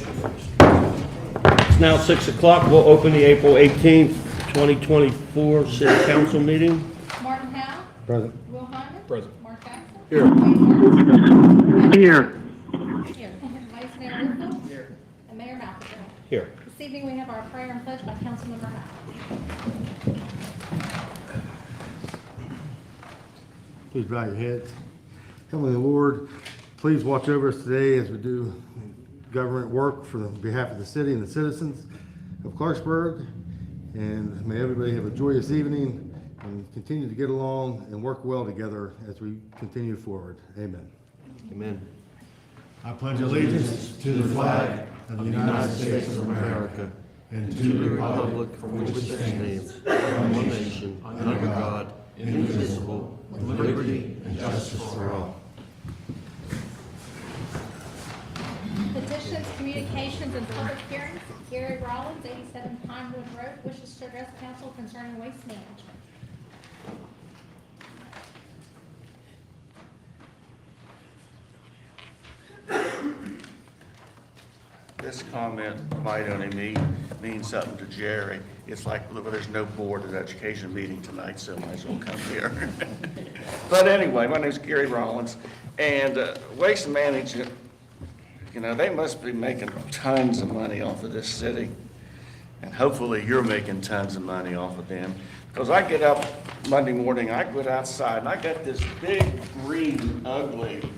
It's now 6 o'clock. We'll open the April 18th, 2024 City Council meeting. Martin Howe. Present. Will Hyman. Present. Mark Jackson. Here. Wayne Martin. Here. Here. Vice Mayor Whitfield. Here. And Mayor Malcolm. Here. This evening, we have our prayer and pledge by Councilmember Howe. Please bow your heads. Heavenly Lord, please watch over us today as we do government work for the behalf of the city and the citizens of Clarksburg. And may everybody have a joyous evening and continue to get along and work well together as we continue forward. Amen. Amen. I pledge allegiance to the flag of the United States of America and to the republic For which it stands, one nation, under God, indivisible, with liberty and justice for all. Petitions, communications, and public hearings. Gary Rollins, 87 Pinewood Road, wishes to address council concerning waste management. This comment might only mean something to Jerry. It's like, look, there's no Board of Education meeting tonight, so might as well come here. But anyway, my name's Gary Rollins, and Waste Management, you know, they must be making tons of money off of this city. And hopefully you're making tons of money off of them. Because I get up Monday morning, I go outside, and I got this big, green, ugly,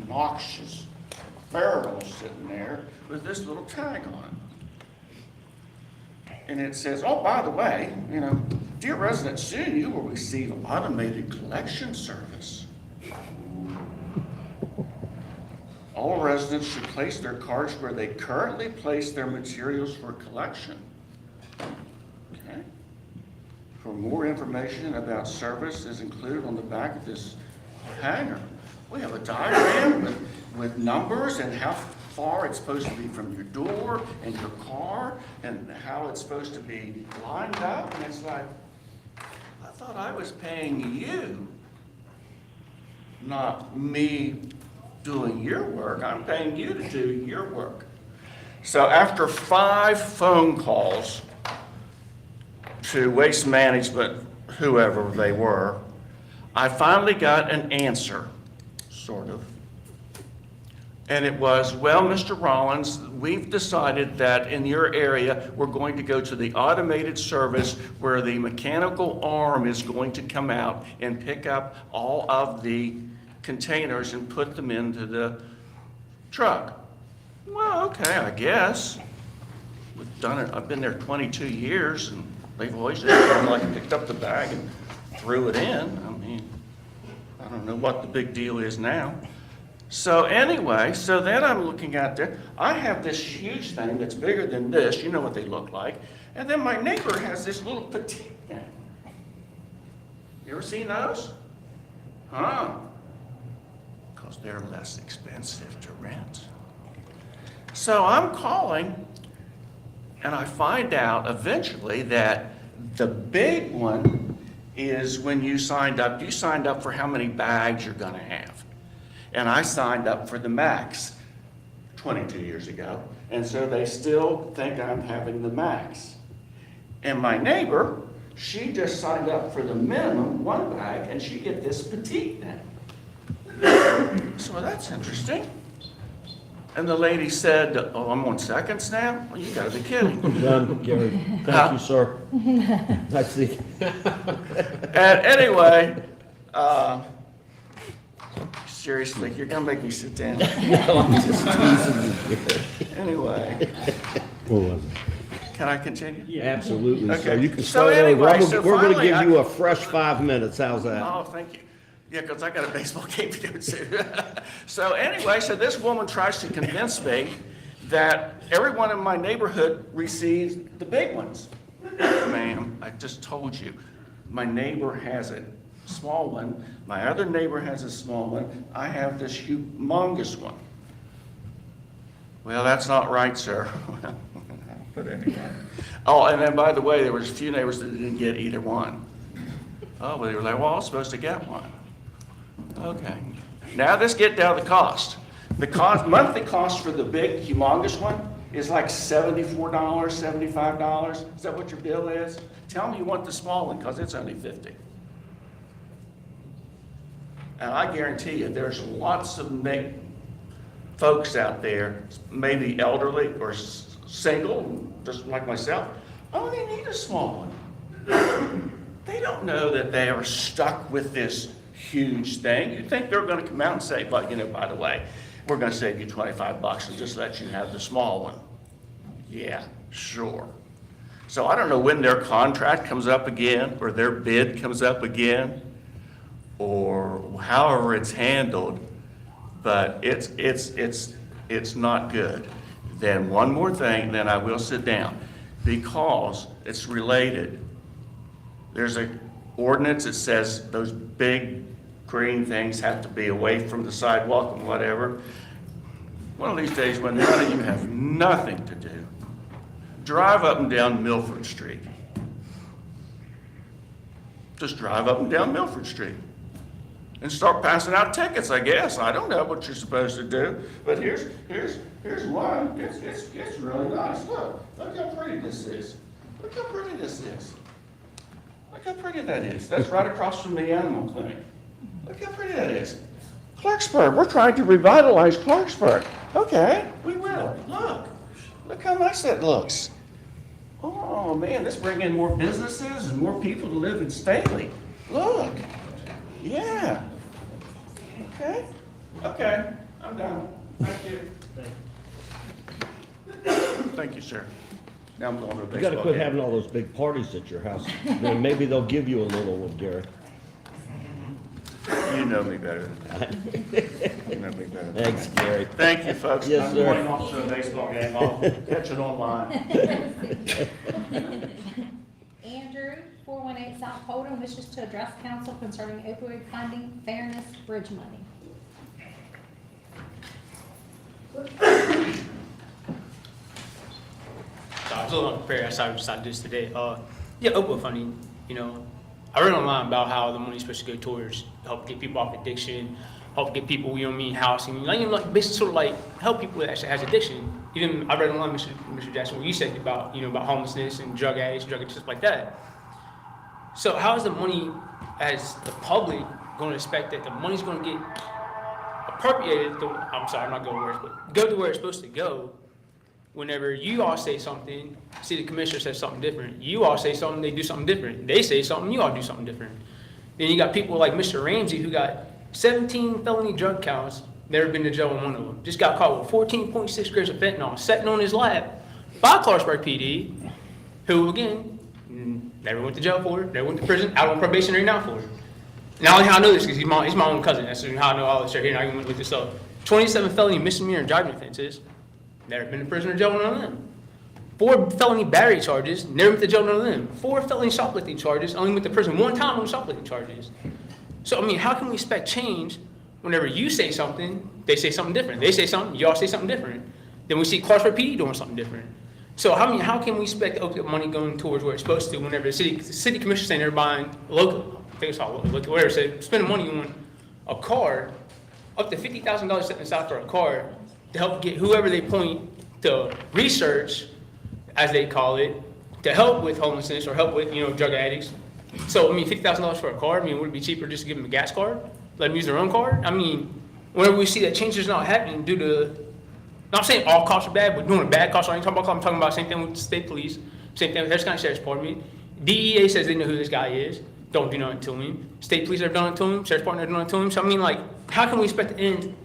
noxious barrel sitting there with this little tag on it. And it says, oh, by the way, you know, dear residents, soon you will receive automated collection service. All residents should place their cards where they currently place their materials for collection. Okay. For more information about service is included on the back of this hanger. We have a diagram with numbers and how far it's supposed to be from your door and your car and how it's supposed to be lined up. And it's like, I thought I was paying you, not me doing your work. I'm paying you to do your work. So after 5 phone calls to Waste Management, whoever they were, I finally got an answer, sort of. And it was, well, Mr. Rollins, we've decided that in your area, we're going to go to the automated service where the mechanical arm is going to come out and pick up all of the containers and put them into the truck. Well, okay, I guess. We've done it, I've been there 22 years, and they've always just kind of like picked up the bag and threw it in. I mean, I don't know what the big deal is now. So anyway, so then I'm looking out there. I have this huge thing that's bigger than this. You know what they look like. And then my neighbor has this little petite thing. You ever seen those? Huh? Because they're less expensive to rent. So I'm calling, and I find out eventually that the big one is when you signed up for how many bags you're gonna have. And I signed up for the max 22 years ago. And so they still think I'm having the max. And my neighbor, she just signed up for the minimum 1 bag, and she get this petite thing. So that's interesting. And the lady said, oh, I'm on seconds now? Well, you gotta be kidding. Done, Gary. Thank you, sir. That's the. And anyway, seriously, you're gonna make me sit down. No, I'm just teasing you. Anyway, What was it? can I continue? Absolutely, sir. Okay. You can So start over. anyway, so We're gonna finally give I- you a fresh 5 minutes. How's that? Oh, thank you. Yeah, because I got a baseball game to go to. So anyway, so this woman tries to convince me that everyone in my neighborhood receives the big ones. Ma'am, I just told you, my neighbor has a small one, my other neighbor has a small one, I have this humongous one. Well, that's not right, sir. But anyway. Oh, and then by the way, there was a few neighbors that didn't get either one. Oh, but they were like, well, I was supposed to get one. Okay. Now let's get down to the cost. Monthly cost for the big, humongous one is like $74, $75. Is that what your bill is? Tell me you want the small one, because it's only 50. And I guarantee you, there's lots of folks out there, maybe elderly or single, just like myself, oh, they need a small one. They don't know that they are stuck with this huge thing. You think they're gonna come out and say, but, by the way, we're gonna save you $25 and just let you have the small one. Yeah, sure. So I don't know when their contract comes up again, or their bid comes up again, or however it's handled, but it's not good. Then one more thing, then I will sit down, because it's related. There's an ordinance that says those big green things have to be away from the sidewalk and whatever. One of these days, when none of you have nothing to do, drive up and down Milford Street. Just drive up and down Milford Street and start passing out tickets, I guess. I don't know what you're supposed to do, but here's one. It's really nice. Look how pretty this is. Look how pretty this is. Look how pretty that is. That's right across from the animal clinic. Look how pretty that is. Clarksburg, we're trying to revitalize Clarksburg. Okay, we will. Look how nice that looks. Oh man, let's bring in more businesses and more people to live in Staley. Look, yeah. Okay, I'm done. Thank you. Thank you, sir. Now I'm going to a baseball You gotta quit game. having all those big parties at your house. Then maybe they'll give you a little one, Gary. You know me better than that. You know me better than that. Thanks, Gary. Thank you, folks. Yes, I'm sir. going off to a baseball game. I'll catch it online. Andrew, 418 South Holden, wishes to address council concerning opioid funding fairness bridge money. So I was a little unprepared. That's how I decided to do this today. Yeah, opioid funding, I read online about how the money's supposed to go towards help get people off addiction, help get people, housing, basically sort of like help people that actually has addiction. Even I read online, Mr. Jackson, what you said about, about homelessness and drug addicts, stuff like that. So how is the money, as the public, going to expect that the money's going to get appropriated? I'm sorry, I'm not going to words, but go to where it's supposed to go. Whenever you all say something, city commissioner says something different. You all say something, they do something different. They say something, you all do something different. Then you got people like Mr. Ramsey who got 17 felony drug counts, never been to jail on one of them. Just got caught with 14.6 grams of fentanyl sitting on his lap by Clarksburg PD, who again, never went to jail for it, never went to prison, out on probation right now for it. Now how I know this because he's my own cousin. That's how I know all this right here. And I even with this up. 27 felony misdemeanor driving offenses. Never been to prison or jail on none of them. 4 felony battery charges, never went to jail on none of them. 4 felony shoplifting charges, only went to prison 1 time on shoplifting charges. So, how can we expect change whenever you say something, they say something different. They say something, y'all say something different. Then we see Clarksburg PD doing something different. So, how can we expect the opioid money going towards where it's supposed to whenever the city commissioner saying they're buying local, I think it's all local, whatever, say, spending money on a car, up to $50,000 setting aside for a car, to help get whoever they point to research, as they call it, to help with homelessness or help with, drug addicts. So, $50,000 for a car, would it be cheaper just to give them a gas card? Let them use their own card? Whenever we see that change is not happening due to, not saying all cops are bad, but doing a bad cops, I'm talking about the same thing with the state police, same thing with Harris County Sheriff's Department. DEA says they know who this guy is, don't do nothing to him. State police have done it to him, Sheriff's Department have done it to him. So, how can we expect the end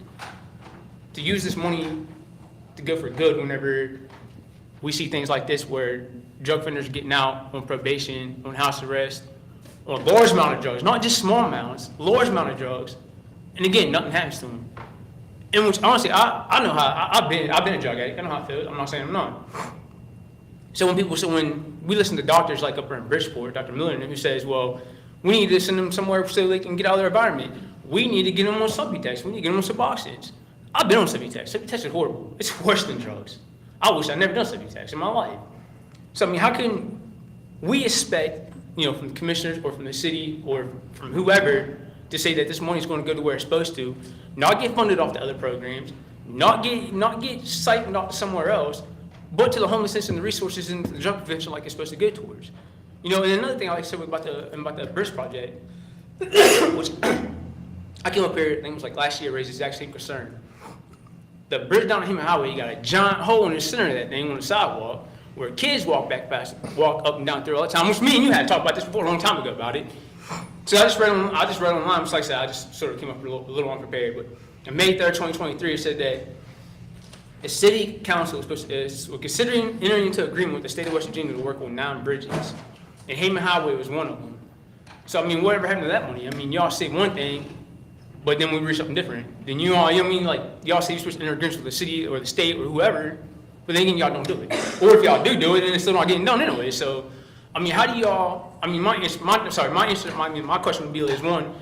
to use this money to go for good whenever we see things like this where drug offenders are getting out on probation, on house arrest, on a large amount of drugs, not just small amounts, large amount of drugs, and again, nothing happens to them. And which honestly, I know how, I've been a drug addict, I know how it feels, I'm not saying I'm not. So when we listen to doctors like up here in Bridgeport, Dr. Miller, who says, well, we need to send them somewhere so they can get out of their environment. We need to get them on Subutex, we need to get them on Suboxones. I've been on Subutex. Subutex is horrible. It's worse than drugs. I wish I'd never done Subutex in my life. So, how can we expect, from the commissioners or from the city or from whoever to say that this money is going to go to where it's supposed to, not get funded off the other programs, not get siphoned off somewhere else, but to the homelessness and the resources and the drug prevention like it's supposed to go towards. You know, and another thing I like to say about the bridge project, which I came up here, I think it was like last year, raised the exact same concern. The bridge down the Hammond Highway, you got a giant hole in the center of that thing on the sidewalk where kids walk up and down through all the time, which me and you had talked about this before a long time ago about it. So I just read online, just like I said, I just sort of came up a little unprepared, but on May 3rd, 2023, it said that the city council is considering entering into agreement with the state of West Virginia to work on 9 bridges, and Hammond Highway was one of them. So, I mean, whatever happened to that money? I mean, y'all say one thing, but then we reach something different. Then you know what I mean? Like, y'all say you're supposed to enter agreements with the city or the state or whoever, but then again, y'all don't do it. Or if y'all do it, then it's still not getting done anyway. So, I mean, how do y'all, I mean, my question would be is, one,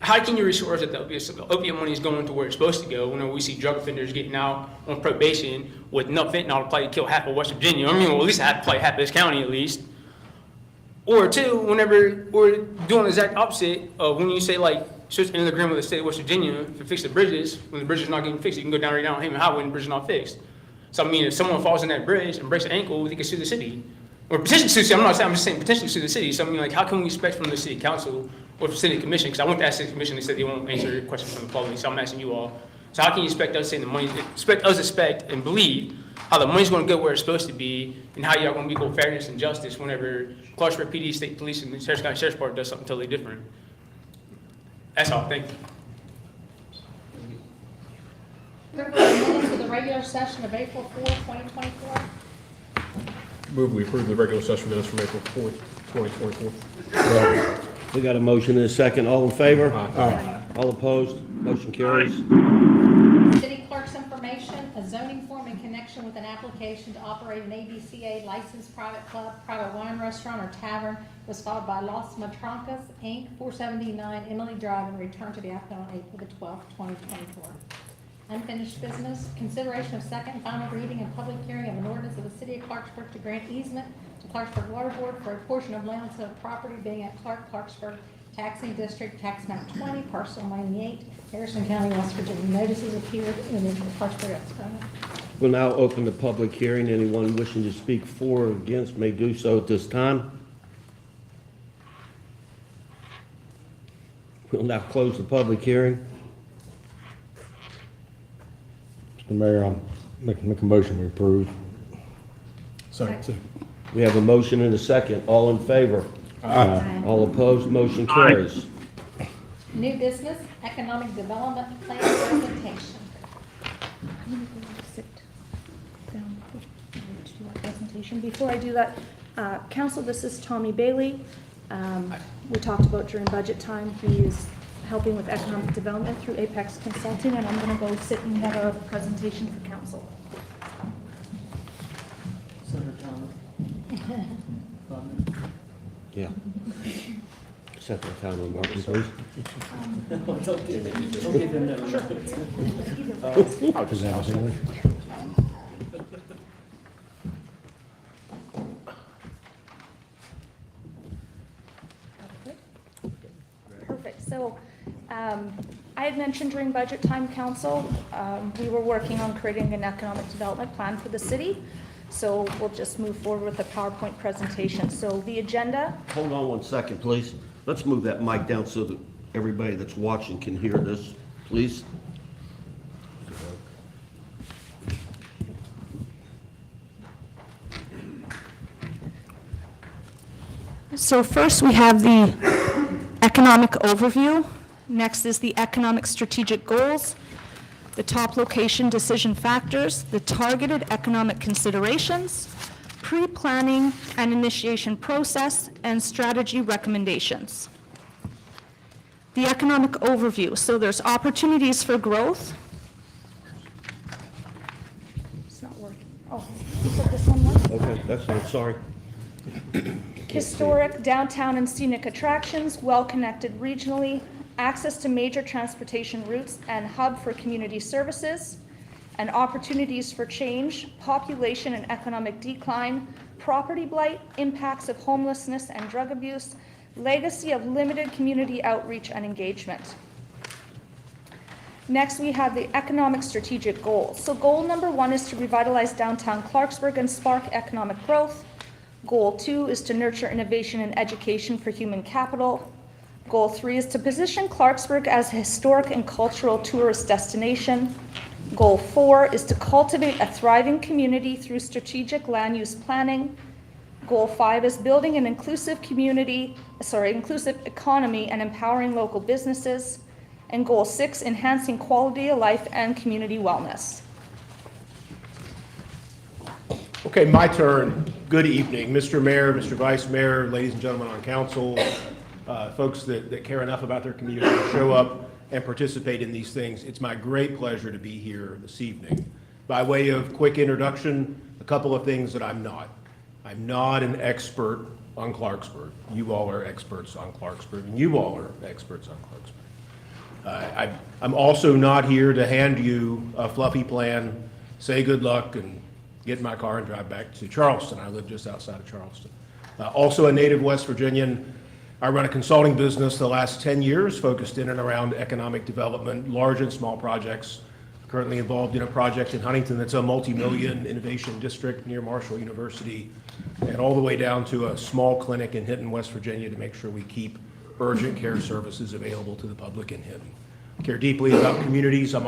how can you ensure that the opiate money is going to where it's supposed to go whenever we see drug offenders getting out on probation with enough fentanyl to probably kill half of West Virginia? I mean, well, at least probably half of this county at least. Or two, whenever we're doing the exact opposite of when you say like, supposed to enter the agreement with the state of West Virginia to fix the bridges, when the bridge is not getting fixed, you can go down right down Hammond Highway and the bridge is not fixed. So I mean, if someone falls in that bridge and breaks an ankle, they can sue the city. Or potentially sue the city, I'm just saying potentially sue the city. So I mean, like, how can we expect from the city council or from city commission, because I went to ask the city commission, they said they won't answer questions from the public, so I'm asking you all. So how can you expect us saying the money, expect and believe how the money's gonna go where it's supposed to be, and how y'all gonna be equal fairness and justice whenever Clarksburg PD, state police, and the Harris County Sheriff's Department does something totally different? That's all, thank you. Minutes of the regular session of April 4th, 2024. Move we approve the regular session minutes from April 4th, 2024. We got a motion and a second. All in favor? Aye. All opposed? Motion carries. City clerk's information, a zoning form in connection with an application to operate an ABCA licensed private club, private wine restaurant, or tavern was filed by Los Matroncas, Inc., 479 Emily Drive, and returned to the applicant on April the 12th, 2024. Unfinished business, consideration of second and final reading and public hearing of an ordinance of the city of Clarksburg to grant easement to Clarksburg Water Board for a portion of land to property being at Clarksburg Taxing District, Tax Map 20, Parcel 98, Harrison County, West Virginia. Notices appeared in the Clarksburg Exponent. We'll now open the public hearing. Anyone wishing to speak for or against may do so at this time. We'll now close the public hearing. Mr. Mayor, I'll make a motion to approve. Second. We have a motion and a second. All in favor? Aye. All opposed? Motion carries. New business, economic development plan presentation. Sit down to do our presentation. Before I do that, Council, this is Tommy Bailey. We talked about during budget time, he is helping with economic development through Apex Consulting, and I'm going to go sit and have a presentation for council. Yeah. Set the time on Martin, please. Perfect. So I had mentioned during budget time, council, we were working on creating an economic development plan for the city. So we'll just move forward with the PowerPoint presentation. So the agenda. Hold on one second, please. Let's move that mic down so that everybody that's watching can hear this, please. So first we have the economic overview. Next is the economic strategic goals, the top location decision factors, the targeted economic considerations, pre-planning and initiation process, and strategy recommendations. The economic overview. So there's opportunities for growth. It's not working. Oh, you said this one works? Okay, that's it, sorry. Historic, downtown, and scenic attractions, well-connected regionally, access to major transportation routes and hub for community services, and opportunities for change, population and economic decline, property blight, impacts of homelessness and drug abuse, legacy of limited community outreach and engagement. Next, we have the economic strategic goals. So goal number 1 is to revitalize downtown Clarksburg and spark economic growth. Goal 2 is to nurture innovation and education for human capital. Goal 3 is to position Clarksburg as a historic and cultural tourist destination. Goal 4 is to cultivate a thriving community through strategic land use planning. Goal 5 is building an inclusive inclusive economy and empowering local businesses. And Goal 6, enhancing quality of life and community wellness. Okay, my turn. Good evening, Mr. Mayor, Mr. Vice Mayor, ladies and gentlemen on council, folks that care enough about their community to show up and participate in these things. It's my great pleasure to be here this evening. By way of quick introduction, a couple of things that I'm not. I'm not an expert on Clarksburg. You all are experts on Clarksburg, and you all are experts on Clarksburg. I'm also not here to hand you a fluffy plan, say good luck, and get in my car and drive back to Charleston. I live just outside of Charleston. Also a native West Virginian. I run a consulting business the last 10 years focused in and around economic development, large and small projects. Currently involved in a project in Huntington that's a multi-million innovation district near Marshall University, and all the way down to a small clinic in Hinton, West Virginia, to make sure we keep urgent care services available to the public in Hinton. I care deeply about communities. I'm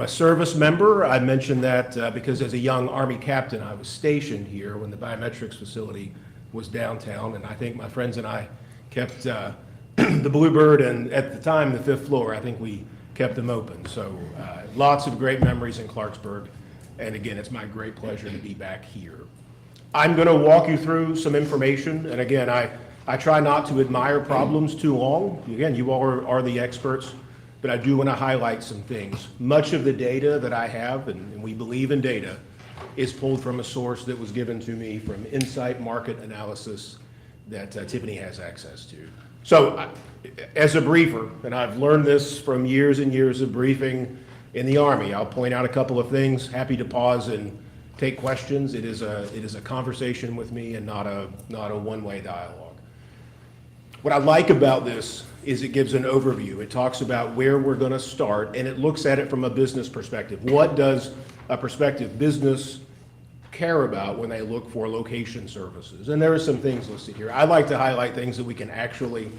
a service member. I mentioned that because as a young Army captain, I was stationed here when the biometrics facility was downtown, and I think my friends and I kept the Bluebird, and at the time, the 5th floor, I think we kept them open. So lots of great memories in Clarksburg, and again, it's my great pleasure to be back here. I'm going to walk you through some information, and again, I try not to admire problems too long. Again, you all are the experts, but I do want to highlight some things. Much of the data that I have, and we believe in data, is pulled from a source that was given to me from Insight Market Analysis that Tiffany has access to. So as a briefer, and I've learned this from years and years of briefing in the Army, I'll point out a couple of things, happy to pause and take questions. It is a conversation with me and not a one-way dialogue. What I like about this is it gives an overview. It talks about where we're going to start, and it looks at it from a business perspective. What does a prospective business care about when they look for location services? And there are some things listed here. I like to highlight things that we can actually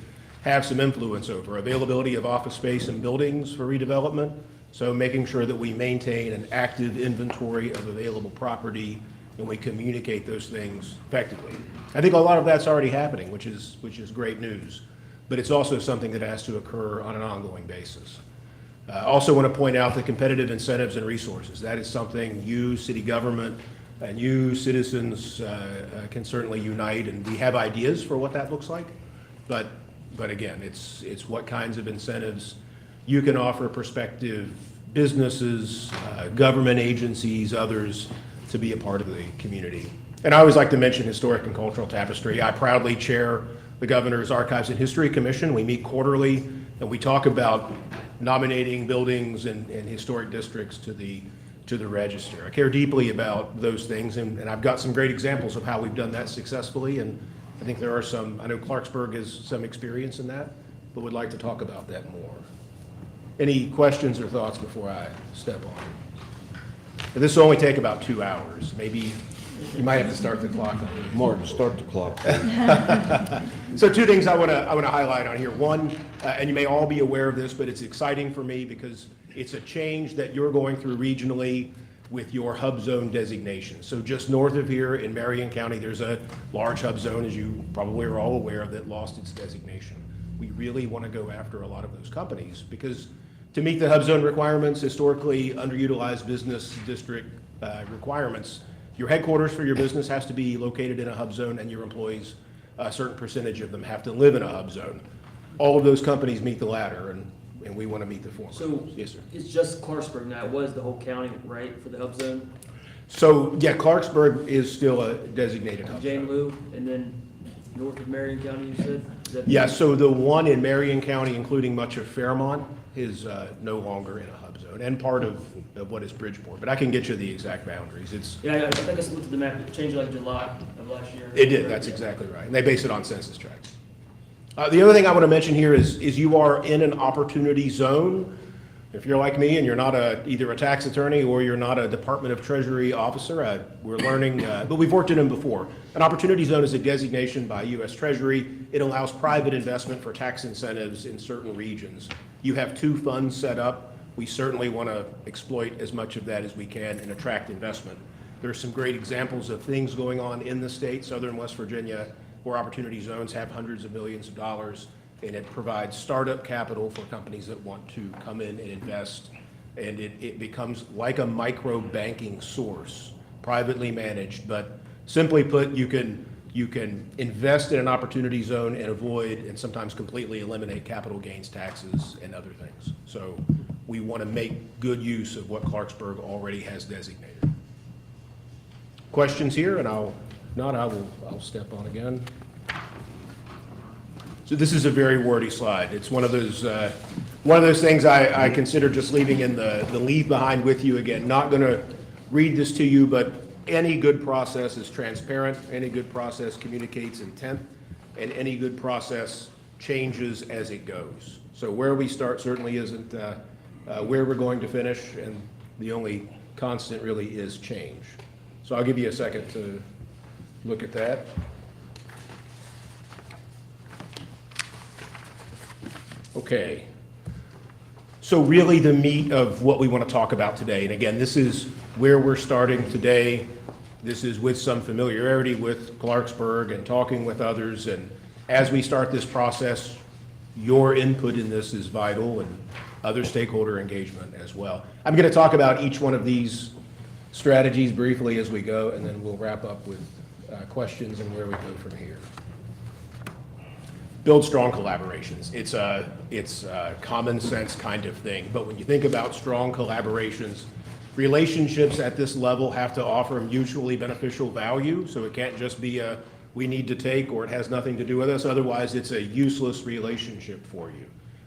have some influence over. Availability of office space and buildings for redevelopment. So making sure that we maintain an active inventory of available property and we communicate those things effectively. I think a lot of that's already happening, which is great news. But it's also something that has to occur on an ongoing basis. I also want to point out the competitive incentives and resources. That is something you, city government, and you, citizens, can certainly unite, and we have ideas for what that looks like. But again, it's what kinds of incentives you can offer prospective businesses, government agencies, others, to be a part of the community. And I always like to mention Historic and Cultural Tapestry. I proudly chair the Governor's Archives and History Commission. We meet quarterly, and we talk about nominating buildings and historic districts to the register. I care deeply about those things, and I've got some great examples of how we've done that successfully, and I think there are some. I know Clarksburg has some experience in that, but would like to talk about that more. Any questions or thoughts before I step on? And this will only take about 2 hours. Maybe you might have to start the clock. Martin, start the clock. So 2 things I want to highlight on here. One, and you may all be aware of this, but it's exciting for me because it's a change that you're going through regionally with your hub zone designation. So just north of here in Marion County, there's a large hub zone, as you probably are all aware of, that lost its designation. We really want to go after a lot of those companies because to meet the hub zone requirements, historically underutilized business district requirements, your headquarters for your business has to be located in a hub zone, and your employees, a certain percentage of them, have to live in a hub zone. All of those companies meet the latter, and we want to meet the former. So yes, sir. it's just Clarksburg now. It was the whole county, right, for the hub zone? So yeah, Clarksburg is still a designated hub Jane zone. Lou, and then north of Marion County, you said? Is that- Yeah, so the one in Marion County, including much of Fairmont, is no longer in a hub zone, and part of what is Bridgeport. But I can get you the exact boundaries. It's Yeah, I think I looked at the map. It changed like July of last year. It did, that's exactly right. And they base it on census tracts. The other thing I want to mention here is you are in an opportunity zone If you're like me and you're not either a tax attorney or you're not a Department of Treasury officer, we're learning, but we've worked in them before. An opportunity zone is a designation by U.S. Treasury. It allows private investment for tax incentives in certain regions. You have 2 funds set up. We certainly want to exploit as much of that as we can and attract investment. There's some great examples of things going on in the state, southern West Virginia, where opportunity zones have hundreds of millions of dollars, and it provides startup capital for companies that want to come in and invest. And it becomes like a micro banking source, privately managed. But simply put, you can invest in an opportunity zone and avoid and sometimes completely eliminate capital gains taxes and other things. So we want to make good use of what Clarksburg already has designated. Questions here? And I'll step on again. So this is a very wordy slide. It's one of those things I consider just leaving in the leave behind with you. Again, not going to read this to you, but any good process is transparent. Any good process communicates intent, and any good process changes as it goes. So where we start certainly isn't where we're going to finish, and the only constant really is change. So I'll give you a second to look at that. Okay. So really the meat of what we want to talk about today, and again, this is where we're starting today. This is with some familiarity with Clarksburg and talking with others, and as we start this process, your input in this is vital, and other stakeholder engagement as well. I'm going to talk about each one of these strategies briefly as we go, and then we'll wrap up with questions and where we go from here. Build strong collaborations. It's a common sense kind of thing, but when you think about strong collaborations, relationships at this level have to offer mutually beneficial value, so it can't just be a we need to take or it has nothing to do with us, otherwise it's a useless relationship for you.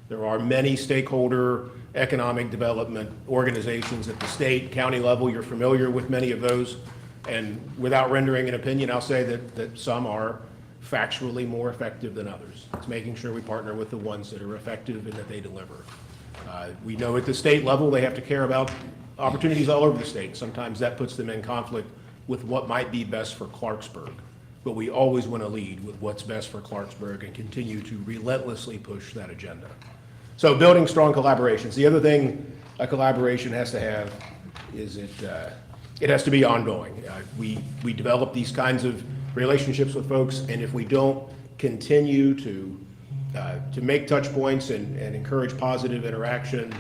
There are many stakeholder economic development organizations at the state, county level. You're familiar with many of those, and without rendering an opinion, I'll say that some are factually more effective than others. It's making sure we partner with the ones that are effective and that they deliver. We know at the state level they have to care about opportunities all over the state. Sometimes that puts them in conflict with what might be best for Clarksburg. But we always want to lead with what's best for Clarksburg and continue to relentlessly push that agenda. So building strong collaborations. The other thing a collaboration has to have is it has to be ongoing. We develop these kinds of relationships with folks, and if we don't continue to make touch points and encourage positive interaction,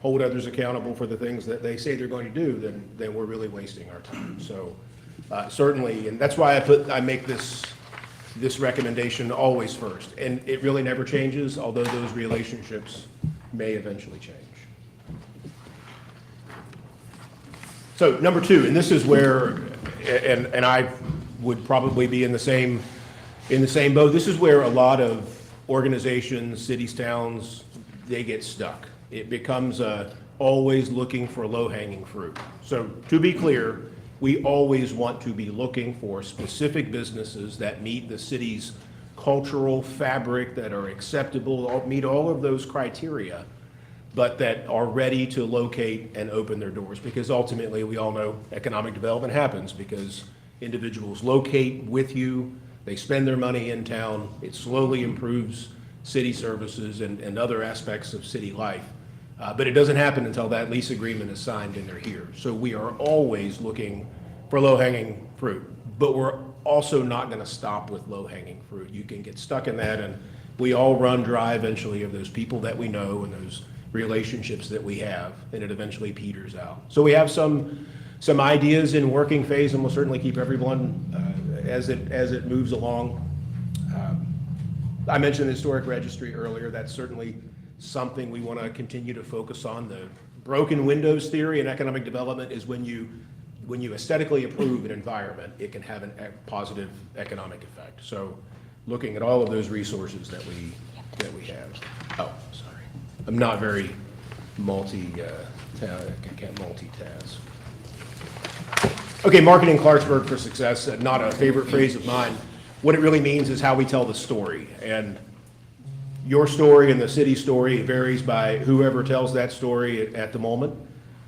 hold others accountable for the things that they say they're going to do, then we're really wasting our time. So certainly, and that's why I make this recommendation always first, and it really never changes, although those relationships may eventually change. So number 2, and this is where, and I would probably be in the same boat. This is where a lot of organizations, cities, towns, they get stuck. It becomes always looking for low-hanging fruit. So to be clear, we always want to be looking for specific businesses that meet the city's cultural fabric, that are acceptable, meet all of those criteria, but that are ready to locate and open their doors. Because ultimately, we all know economic development happens because individuals locate with you, they spend their money in town, it slowly improves city services and other aspects of city life. But it doesn't happen until that lease agreement is signed and they're here. So we are always looking for low-hanging fruit, but we're also not going to stop with low-hanging fruit. You can get stuck in that, and we all run dry eventually of those people that we know and those relationships that we have, and it eventually peters out. So we have some ideas in working phase, and we'll certainly keep everyone as it moves along. I mentioned the historic registry earlier. That's certainly something we want to continue to focus on. The broken windows theory in economic development is when you aesthetically improve an environment, it can have a positive economic effect. So looking at all of those resources that we have. Oh, sorry. I'm not very can't multitask. Okay, marketing Clarksburg for success, not a favorite phrase of mine. What it really means is how we tell the story. And your story and the city story varies by whoever tells that story at the moment.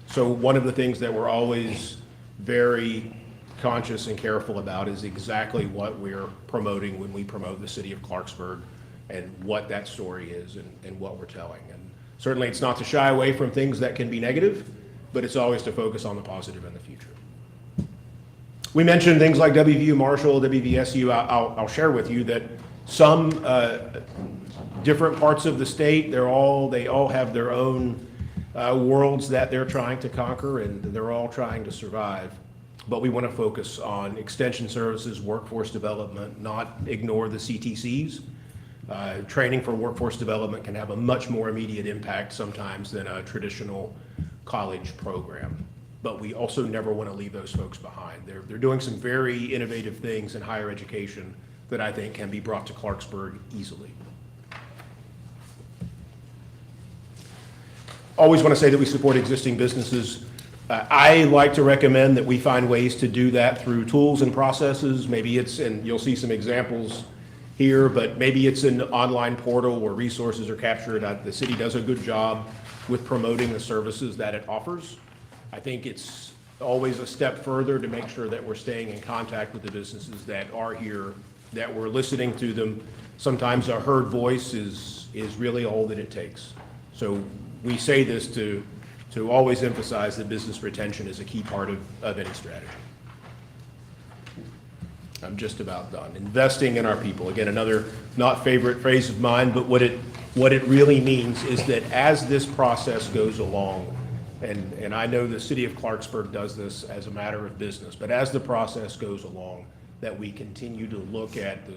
So one of the things that we're always very conscious and careful about is exactly what we're promoting when we promote the city of Clarksburg and what that story is and what we're telling. And certainly it's not to shy away from things that can be negative, but it's always to focus on the positive in the future. We mentioned things like WVU Marshall, WVSU. I'll share with you that some different parts of the state, they all have their own worlds that they're trying to conquer, and they're all trying to survive. But we want to focus on extension services, workforce development, not ignore the CTCs. Training for workforce development can have a much more immediate impact sometimes than a traditional college program. But we also never want to leave those folks behind. They're doing some very innovative things in higher education that I think can be brought to Clarksburg easily. Always want to say that we support existing businesses. I like to recommend that we find ways to do that through tools and processes. Maybe it's, and you'll see some examples here, but maybe it's an online portal where resources are captured. The city does a good job with promoting the services that it offers. I think it's always a step further to make sure that we're staying in contact with the businesses that are here, that we're listening to them. Sometimes a heard voice is really all that it takes. So we say this to always emphasize that business retention is a key part of any strategy. I'm just about done. Investing in our people. Again, another not favorite phrase of mine, but what it really means is that as this process goes along, and I know the city of Clarksburg does this as a matter of business, but as the process goes along, that we continue to look at the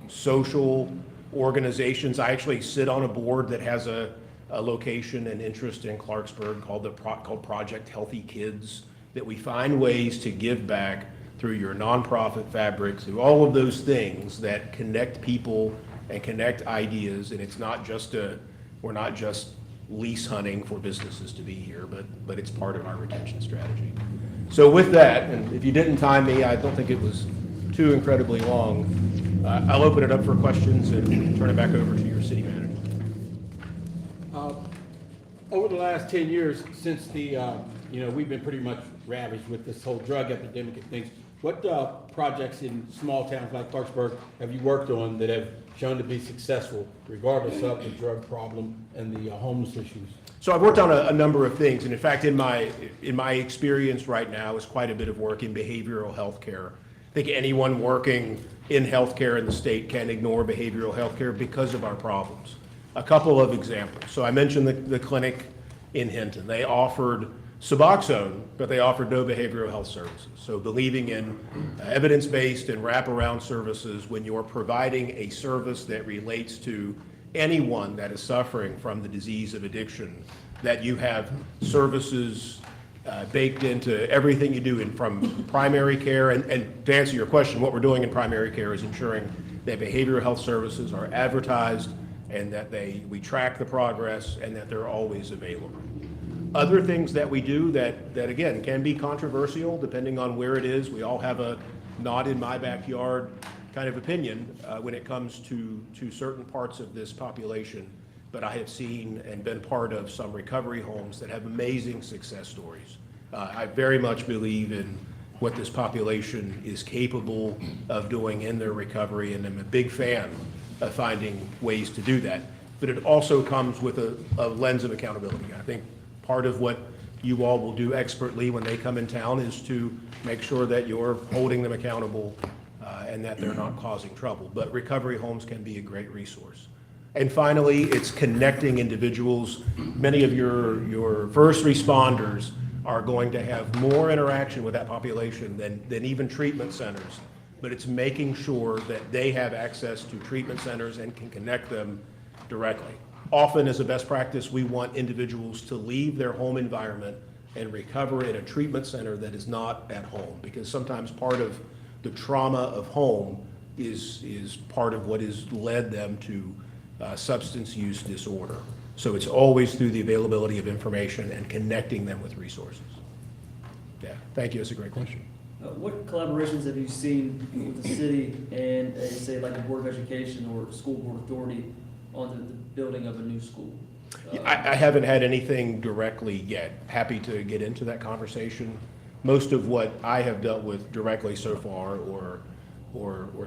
social organizations. I actually sit on a board that has a location and interest in Clarksburg called Project Healthy Kids, that we find ways to give back through your nonprofit fabric, through all of those things that connect people and connect ideas. And it's not just we're not just lease hunting for businesses to be here, but it's part of our retention strategy. So with that, and if you didn't time me, I don't think it was too incredibly long, I'll open it up for questions and turn it back over to your city manager. Over the last 10 years, since we've been pretty much ravaged with this whole drug epidemic and things, what projects in small towns like Clarksburg have you worked on that have shown to be successful, regardless of the drug problem and the homeless issues? So I've worked on a number of things, and in fact, in my experience right now is quite a bit of work in behavioral health care. I think anyone working in healthcare in the state can ignore behavioral health care because of our problems. A couple of examples. So I mentioned the clinic in Hinton. They offered Suboxone, but they offered no behavioral health services. So believing in evidence-based and wraparound services when you're providing a service that relates to anyone that is suffering from the disease of addiction, that you have services baked into everything you do from primary care. And to answer your question, what we're doing in primary care is ensuring that behavioral health services are advertised and that we track the progress and that they're always available. Other things that we do that again can be controversial depending on where it is. We all have a not in my backyard kind of opinion when it comes to certain parts of this population, but I have seen and been part of some recovery homes that have amazing success stories. I very much believe in what this population is capable of doing in their recovery, and I'm a big fan of finding ways to do that. But it also comes with a lens of accountability. I think part of what you all will do expertly when they come in town is to make sure that you're holding them accountable and that they're not causing trouble. But recovery homes can be a great resource. And finally, it's connecting individuals. Many of your first responders are going to have more interaction with that population than even treatment centers. But it's making sure that they have access to treatment centers and can connect them directly. Often, as a best practice, we want individuals to leave their home environment and recover in a treatment center that is not at home, because sometimes part of the trauma of home is part of what has led them to substance use disorder. So it's always through the availability of information and connecting them with resources. Yeah, thank you. That's a great question. What collaborations have you seen with the city and, say, like the Board of Education or School Board Authority on the building of a new school? I haven't had anything directly yet. Happy to get into that conversation. Most of what I have dealt with directly so far, or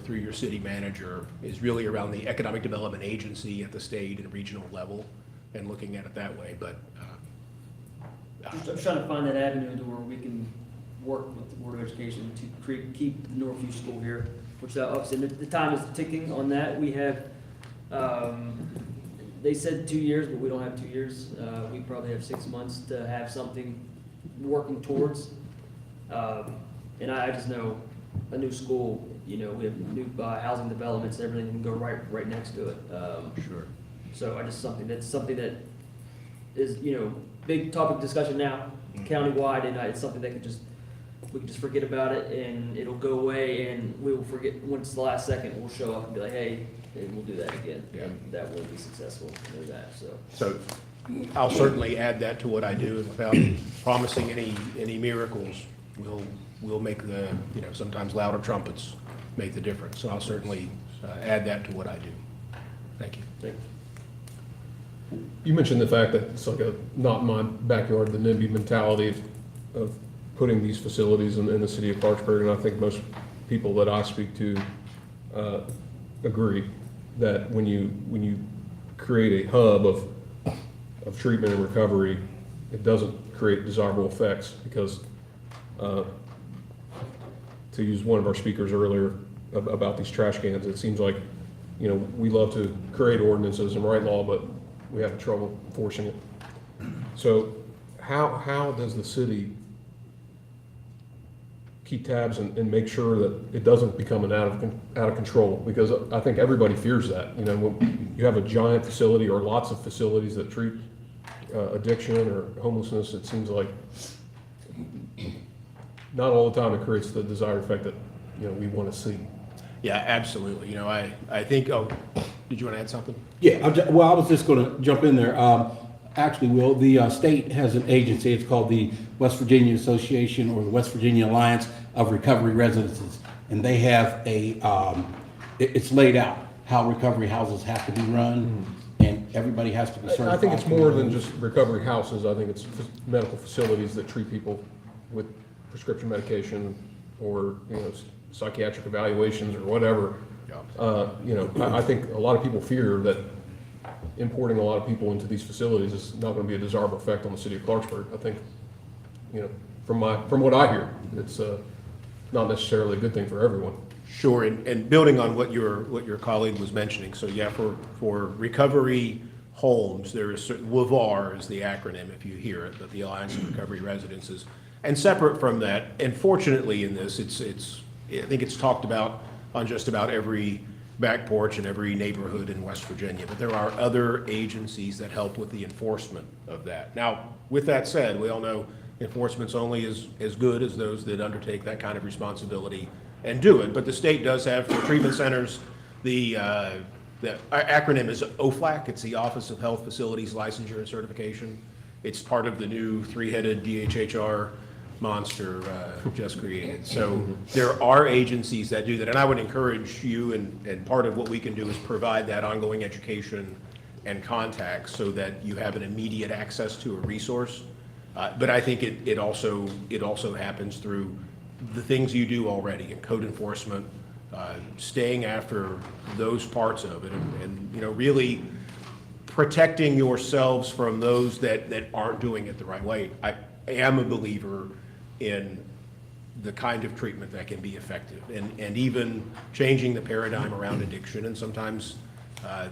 through your city manager, is really around the economic development agency at the state and regional level, and looking at it that way. But I'm trying to find that avenue to where we can work with the Board of Education to keep the Northview School here, which obviously the time is ticking on that. We have, they said 2 years, but we don't have 2 years. We probably have 6 months to have something working towards. And I just know a new school, we have new housing developments, everything can go right next to it. sure. So that's something that is, big topic of discussion now, countywide, and it's something that we can just forget about it and it'll go away, and we will forget, once the last second, we'll show up and be like, hey, and we'll do that again. Yeah. And that will be successful, know that, so. So I'll certainly add that to what I do, and without promising any miracles, we'll make the, sometimes louder trumpets make the difference. So I'll certainly add that to what I do. Thank you. Thank you. You mentioned the fact that it's like a not in my backyard, the NIMBY mentality of putting these facilities in the city of Clarksburg, and I think most people that I speak to agree that when you create a hub of treatment and recovery, it doesn't create desirable effects because, to use one of our speakers earlier about these trash cans, it seems like, we love to create ordinances and write law, but we have trouble enforcing it. So how does the city keep tabs and make sure that it doesn't become out of control? Because I think everybody fears that. When you have a giant facility or lots of facilities that treat addiction or homelessness, it seems like not all the time it creates the desired effect that we want to see. Yeah, absolutely. I think, did you want to add something? Yeah, I was just going to jump in there. Actually, Will, the state has an agency. It's called the West Virginia Association, or the West Virginia Alliance of Recovery Residences. And they have it's laid out how recovery houses have to be run, and everybody has to be certified. I think it's more than just recovery houses. I think it's medical facilities that treat people with prescription medication or, psychiatric evaluations or whatever. I think a lot of people fear that importing a lot of people into these facilities is not going to be a desirable effect on the city of Clarksburg. I think, from what I hear, it's not necessarily a good thing for everyone. Sure, and building on what your colleague was mentioning, so yeah, for recovery homes, there is WAVAR is the acronym if you hear it, but the Alliance of Recovery Residences. And separate from that, and fortunately in this, I think it's talked about on just about every back porch in every neighborhood in West Virginia, but there are other agencies that help with the enforcement of that. Now, with that said, we all know enforcement's only as good as those that undertake that kind of responsibility and do it, but the state does have, for treatment centers, the acronym is OFLAC. It's the Office of Health Facilities Licensure and Certification. It's part of the new three-headed DHHR monster just created. So there are agencies that do that, and I would encourage you, and part of what we can do is provide that ongoing education and contact so that you have an immediate access to a resource. But I think it also happens through the things you do already in code enforcement, staying after those parts of it, and really protecting yourselves from those that aren't doing it the right way. I am a believer in the kind of treatment that can be effective, and even changing the paradigm around addiction. And sometimes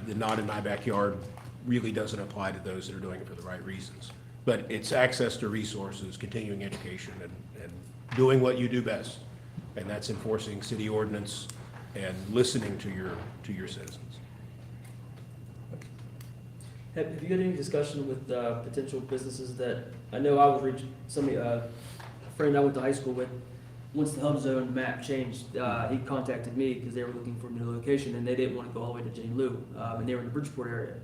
the not in my backyard really doesn't apply to those that are doing it for the right reasons. But it's access to resources, continuing education, and doing what you do best, and that's enforcing city ordinance and listening to your citizens. Have you had any discussion with potential businesses that, I know I was reaching, a friend I went to high school with, once the hub zone map changed, he contacted me because they were looking for a new location and they didn't want to go all the way to Jane Lou, and they were in the Bridgeport area.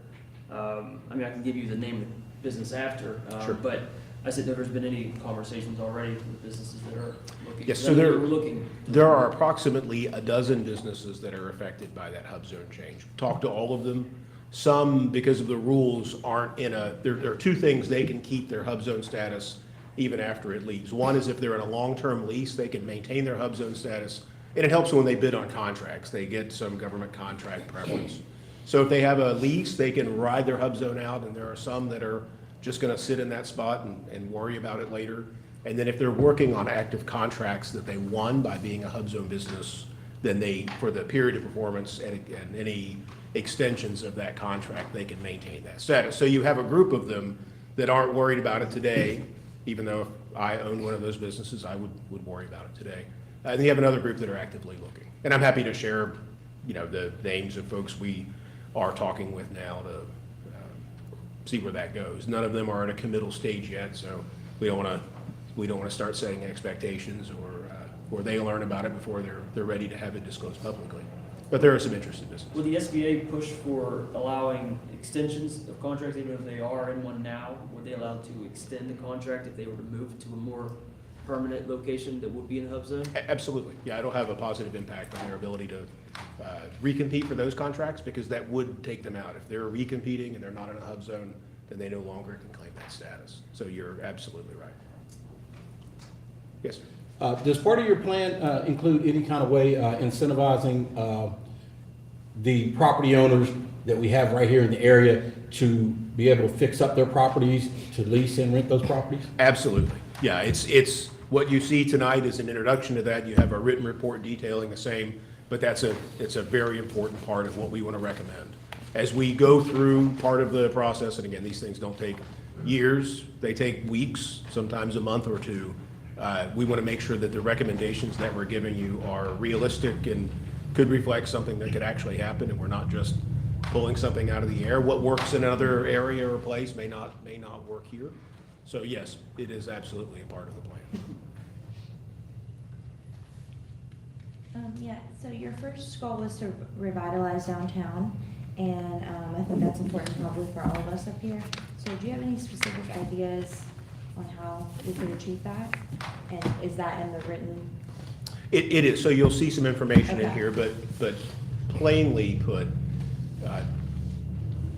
I can give you the name of the business after, Sure. but I said there's been any conversations already with businesses that are looking. Yes, so there are approximately a dozen businesses that are affected by that hub zone change. Talked to all of them. Some, because of the rules, aren't there are two things they can keep their hub zone status even after it leaves. One is if they're in a long-term lease, they can maintain their hub zone status, and it helps when they bid on contracts. They get some government contract preference. So if they have a lease, they can ride their hub zone out, and there are some that are just gonna sit in that spot and worry about it later. And then if they're working on active contracts that they won by being a hub zone business, then they, for the period of performance and any extensions of that contract, they can maintain that status. So you have a group of them that aren't worried about it today, even though if I owned one of those businesses, I would worry about it today. And you have another group that are actively looking. And I'm happy to share, the names of folks we are talking with now to see where that goes. None of them are at a committal stage yet, so we don't want to start setting expectations or they learn about it before they're ready to have it disclosed publicly. But there are some interested businesses. Will the SBA push for allowing extensions of contracts, even if they are in one now? Were they allowed to extend the contract if they were to move to a more permanent location that would be in the hub zone? Absolutely. Yeah, it'll have a positive impact on their ability to recompete for those contracts, because that would take them out. If they're recompeting and they're not in a hub zone, then they no longer can claim that status. So you're absolutely right. Yes, sir. Does part of your plan include any kind of way incentivizing the property owners that we have right here in the area to be able to fix up their properties, to lease and rent those properties? Absolutely. Yeah, it's what you see tonight is an introduction to that. You have a written report detailing the same, but it's a very important part of what we want to recommend. As we go through part of the process, and again, these things don't take years, they take weeks, sometimes a month or two. We want to make sure that the recommendations that we're giving you are realistic and could reflect something that could actually happen, and we're not just pulling something out of the air. What works in another area or place may not work here. So yes, it is absolutely a part of the plan. Yeah, so your first goal was to revitalize downtown, and I think that's important probably for all of us up here. So do you have any specific ideas on how we could achieve that? And is that in the written? It is. So you'll see some information in Okay. here, but plainly put,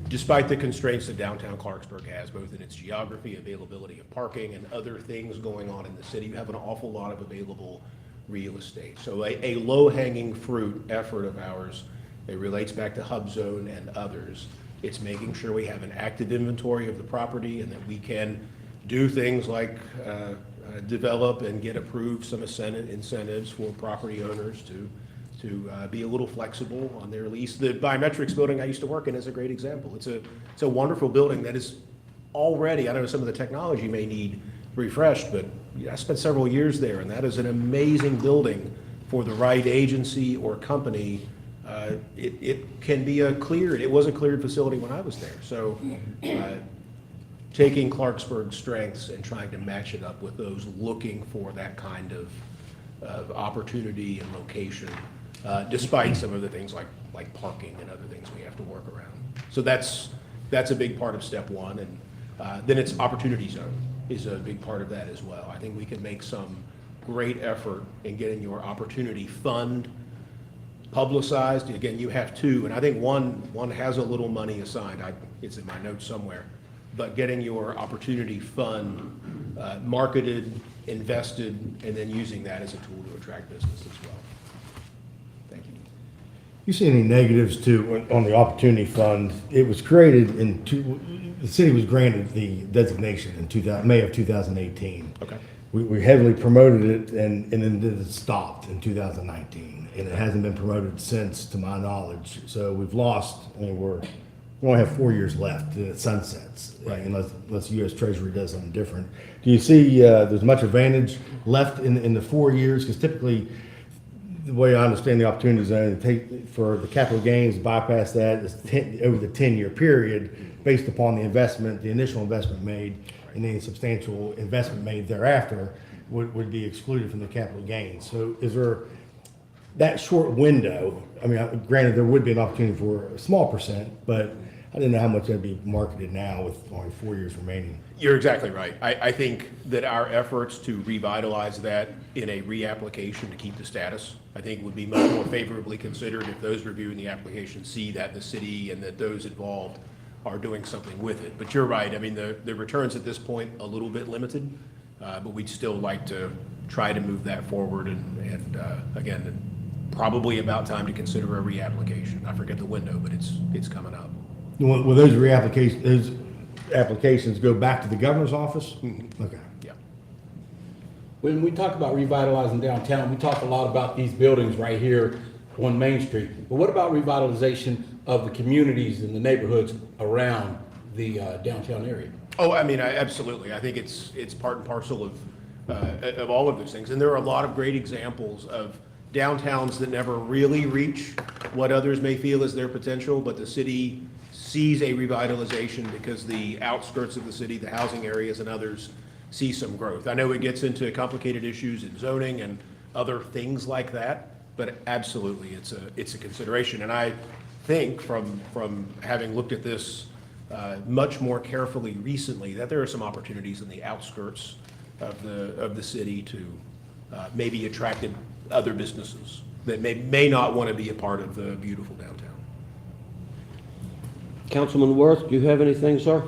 despite the constraints that downtown Clarksburg has, both in its geography, availability of parking, and other things going on in the city, you have an awful lot of available real estate. So a low-hanging fruit effort of ours, it relates back to Hub Zone and others. It's making sure we have an active inventory of the property and that we can do things like develop and get approved some incentives for property owners to be a little flexible on their lease. The biometrics building I used to work in is a great example. It's a wonderful building that is already, I know some of the technology may need refreshed, but I spent several years there, and that is an amazing building for the right agency or company. It can be it was a cleared facility when I was there. So taking Clarksburg's strengths and trying to match it up with those looking for that kind of opportunity and location, despite some of the things like parking and other things we have to work around. So that's a big part of step one. And then it's opportunity zone is a big part of that as well. I think we can make some great effort in getting your opportunity fund publicized. Again, you have two, and I think one has a little money assigned. It's in my notes somewhere. But getting your opportunity fund marketed, invested, and then using that as a tool to attract business as well. Thank you. You see any negatives too on the Opportunity Fund? It was created the city was granted the designation in May of 2018. Okay. We heavily promoted it and then it stopped in 2019. And it hasn't been promoted since, to my knowledge. So we've lost, we only have 4 years left and it sunsets, Right. unless U.S. Treasury does something different. Do you see there's much advantage left in the 4 years? Because typically, the way I understand the Opportunity Zone, for the capital gains, bypass that is over the 10-year period based upon the initial investment made, and any substantial investment made thereafter would be excluded from the capital gains. So is there that short window? I mean, granted, there would be an opportunity for a small percent, but I didn't know how much that'd be marketed now with only 4 years remaining. You're exactly right. I think that our efforts to revitalize that in a reapplication to keep the status, I think would be much more favorably considered if those reviewing the application see that the city and that those involved are doing something with it. But you're right, I mean, the returns at this point, a little bit limited, but we'd still like to try to move that forward and again, probably about time to consider a reapplication. I forget the window, but it's coming up. Will those those applications go back to the governor's office? Okay. Yeah. When we talk about revitalizing downtown, we talk a lot about these buildings right here on Main Street. But what about revitalization of the communities and the neighborhoods around the downtown area? Oh, I mean, absolutely. I think it's part and parcel of all of those things. And there are a lot of great examples of downtowns that never really reach what others may feel is their potential, but the city sees a revitalization because the outskirts of the city, the housing areas and others see some growth. I know it gets into complicated issues in zoning and other things like that, but absolutely it's a consideration. And I think from having looked at this much more carefully recently, that there are some opportunities in the outskirts of the city to maybe attract other businesses that may not want to be a part of the beautiful downtown. Councilman Worth, do you have anything, sir?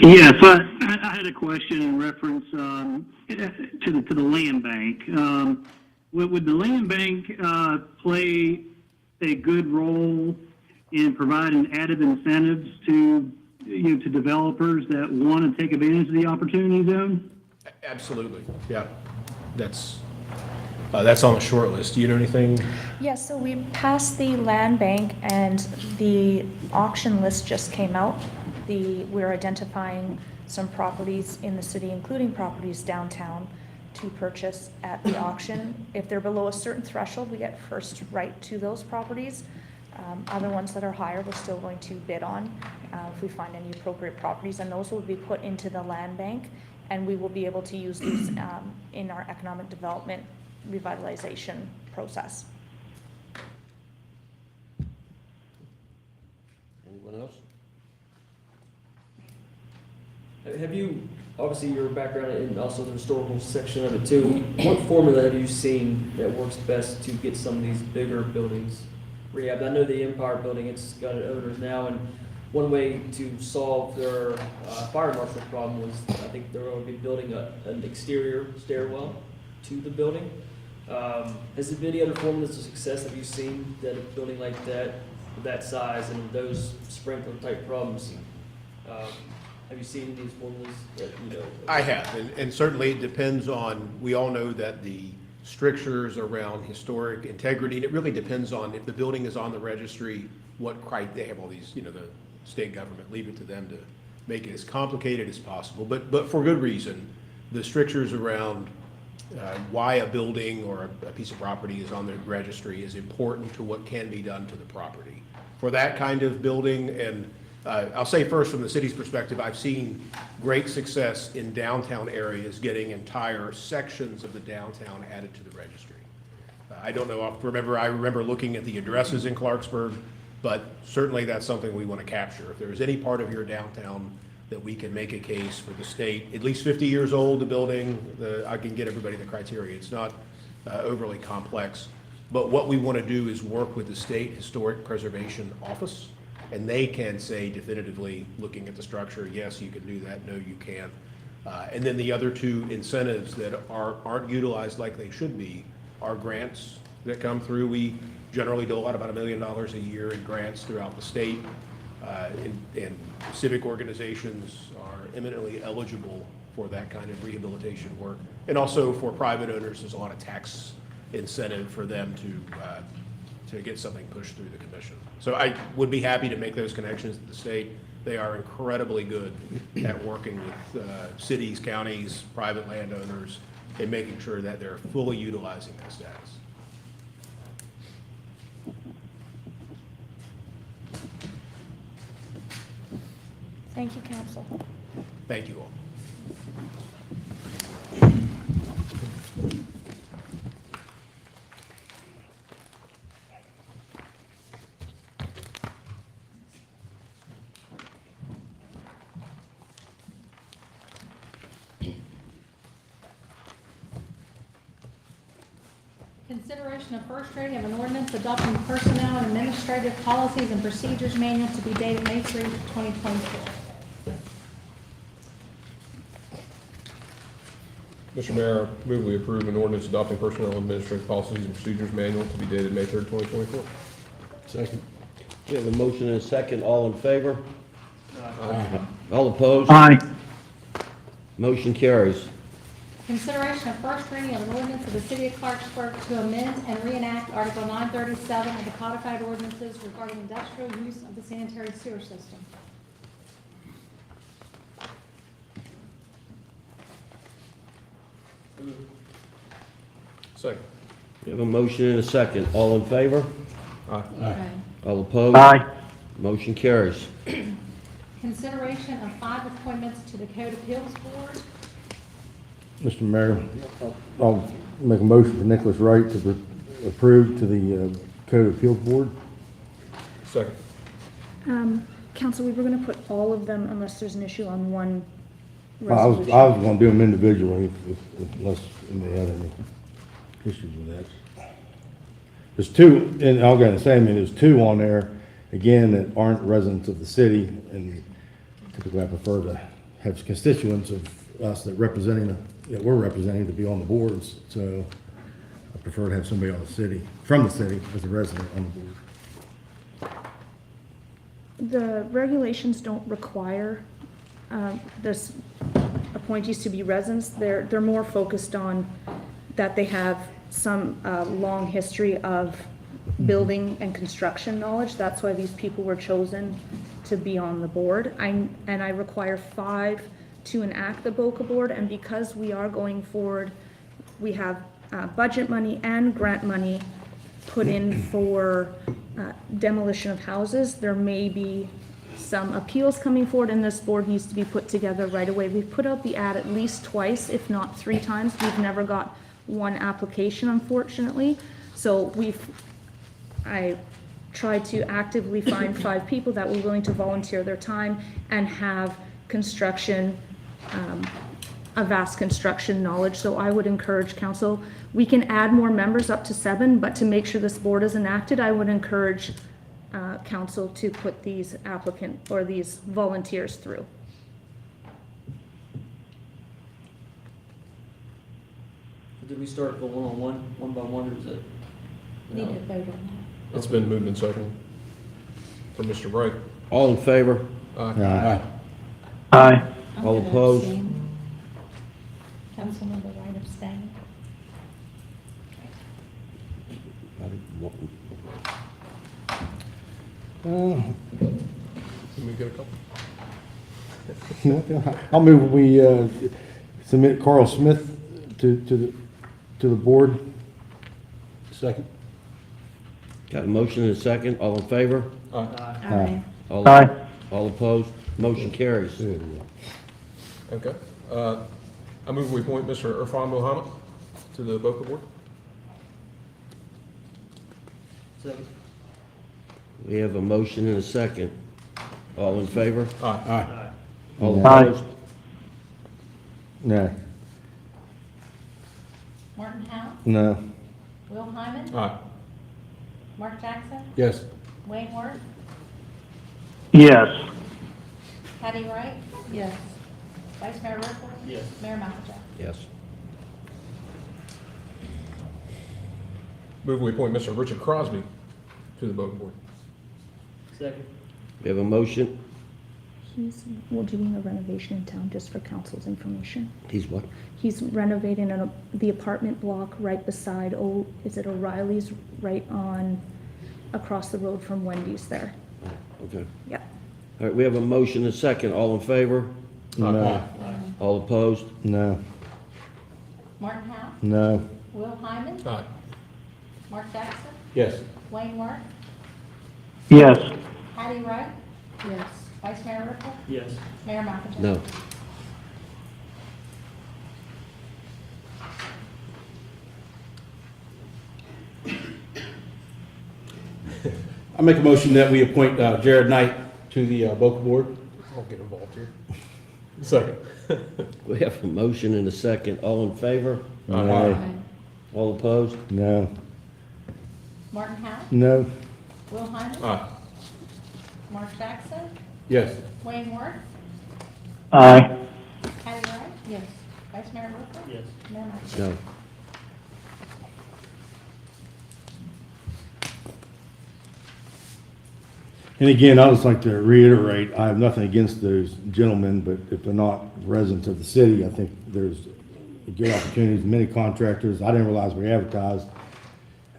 Yes, I had a question in reference to the land bank. Would the land bank play a good role in providing added incentives to to developers that want to take advantage of the opportunity zone? Absolutely, yeah. That's on the short list. Do you know anything? Yes, so we passed the land bank and the auction list just came out. We're identifying some properties in the city, including properties downtown, to purchase at the auction. If they're below a certain threshold, we get first right to those properties. Other ones that are higher, we're still going to bid on if we find any appropriate properties, and those will be put into the land bank, and we will be able to use these in our economic development revitalization process. Anyone else? Have you, obviously your background and also the historical section of it too, what formula have you seen that works best to get some of these bigger buildings rehabbed? I know the Empire Building, it's got owners now, and one way to solve their fire marshal problem was, I think they're going to be building an exterior stairwell to the building. Has there been any other formulas of success have you seen that a building like that size and those sprinkler type problems? Have you seen these formulas that, I have, and certainly it depends on, we all know that the strictures around historic integrity, and it really depends on if the building is on the registry, they have all these, the state government, leave it to them to make it as complicated as possible, but for good reason. The strictures around why a building or a piece of property is on the registry is important to what can be done to the property. For that kind of building, and I'll say first from the city's perspective, I've seen great success in downtown areas getting entire sections of the downtown added to the registry. I don't know, I remember looking at the addresses in Clarksburg, but certainly that's something we want to capture. If there's any part of your downtown that we can make a case for the state, at least 50 years old, the building, I can get everybody the criteria. It's not overly complex. But what we want to do is work with the State Historic Preservation Office, and they can say definitively, looking at the structure, yes, you can do that, no, you can't. And then the other two incentives that aren't utilized like they should be are grants that come through. We generally dole out about $1 million a year in grants throughout the state. And civic organizations are eminently eligible for that kind of rehabilitation work. And also for private owners, there's a lot of tax incentive for them to get something pushed through the commission. So I would be happy to make those connections to the state. They are incredibly good at working with cities, counties, private landowners, and making sure that they're fully utilizing that status. Thank you, Council. Thank you all. Consideration of first reading of an ordinance adopting personnel and administrative policies and procedures manual to be dated May 3, 2024. Mr. Mayor, I move we approve an ordinance adopting personnel and administrative policies and procedures manual to be dated May 3rd, 2024. Second. We have a motion and a second. All in favor? All opposed? Aye. Motion carries. Consideration of first reading of an ordinance of the City of Clarksburg to amend and reenact Article 937 of the codified ordinances regarding industrial use of the sanitary sewer system. Second. We have a motion and a second. All in favor? Aye. All opposed? Aye. Motion carries. Consideration of 5 appointments to the Code Appeals Board. Mr. Mayor, I'll make a motion for Nicholas Wright to be approved to the Code Appeals Board. Second. Council, we were going to put all of them unless there's an issue on one I was resolution. going to do them individually unless anybody had any issues with that. There's two, and I'll go the same, there's two on there, again, that aren't residents of the city, and typically I prefer to have constituents of us that we're representing to be on the boards, so I prefer to have somebody from the city as a resident on the board. The regulations don't require this appointees to be residents. They're more focused on that they have some long history of building and construction knowledge. That's why these people were chosen to be on the board. And I require 5 to enact the BOCA board, and because we are going forward, we have budget money and grant money put in for demolition of houses. There may be some appeals coming forward, and this board needs to be put together right away. We've put out the ad at least twice, if not 3 times. We've never got one application, unfortunately. So I tried to actively find 5 people that were willing to volunteer their time and have a vast construction knowledge. So I would encourage council, we can add more members up to 7, but to make sure this board is enacted, I would encourage council to put these these volunteers through. Did we start going one by one, or is it? Need to vote on It's been moved and seconded for Mr. Wright. All in favor? Aye. Aye. that. All opposed? Councilmember Wright abstained. Can we get a couple? I'll move we submit Carl Smith to the board. Second. Got a motion and a second. All in favor? Aye. All opposed? Motion carries. Okay. I move we appoint Mr. Irfan Mohammed to the BOCA board. Second. We have a motion and a second. All in favor? Aye. All Aye. opposed? No. Martin Howe, No. Will Hyman, Aye. Mark Jackson, Yes. Wayne Worth, Yes. Patty Wright. Yes. Vice Mayor Rickles. Yes. Mayor Mafferty. Yes. Move we appoint Mr. Richard Crosby to the BOCA board. Second. We have a motion. We're doing a renovation in town, just for council's information. He's what? He's renovating the apartment block right beside, is it O'Reilly's, right across the road from Wendy's there. Okay. Yep. All right, we have a motion and a second. All in favor? No. All opposed? No. Martin Howe, No. Will Hyman, Aye. Mark Jackson, Yes. Wayne Worth, Yes. Patty Wright. Yes. Vice Mayor Rickles, Yes. Mayor Mafferty. No. I make a motion that we appoint Jared Knight to the BOCA board. I'll get involved here. Second. We have a motion and a second. All in favor? No. All opposed? No. Martin Howe, No. Will Hyman, Aye. Mark Jackson, Yes. Wayne Worth, Aye. Patty Wright. Yes. Vice Mayor Whipple. Yes. Mayor Mike. No. And again, I'd just like to reiterate, I have nothing against those gentlemen, but if they're not residents of the city, I think there's good opportunities, many contractors. I didn't realize we advertised.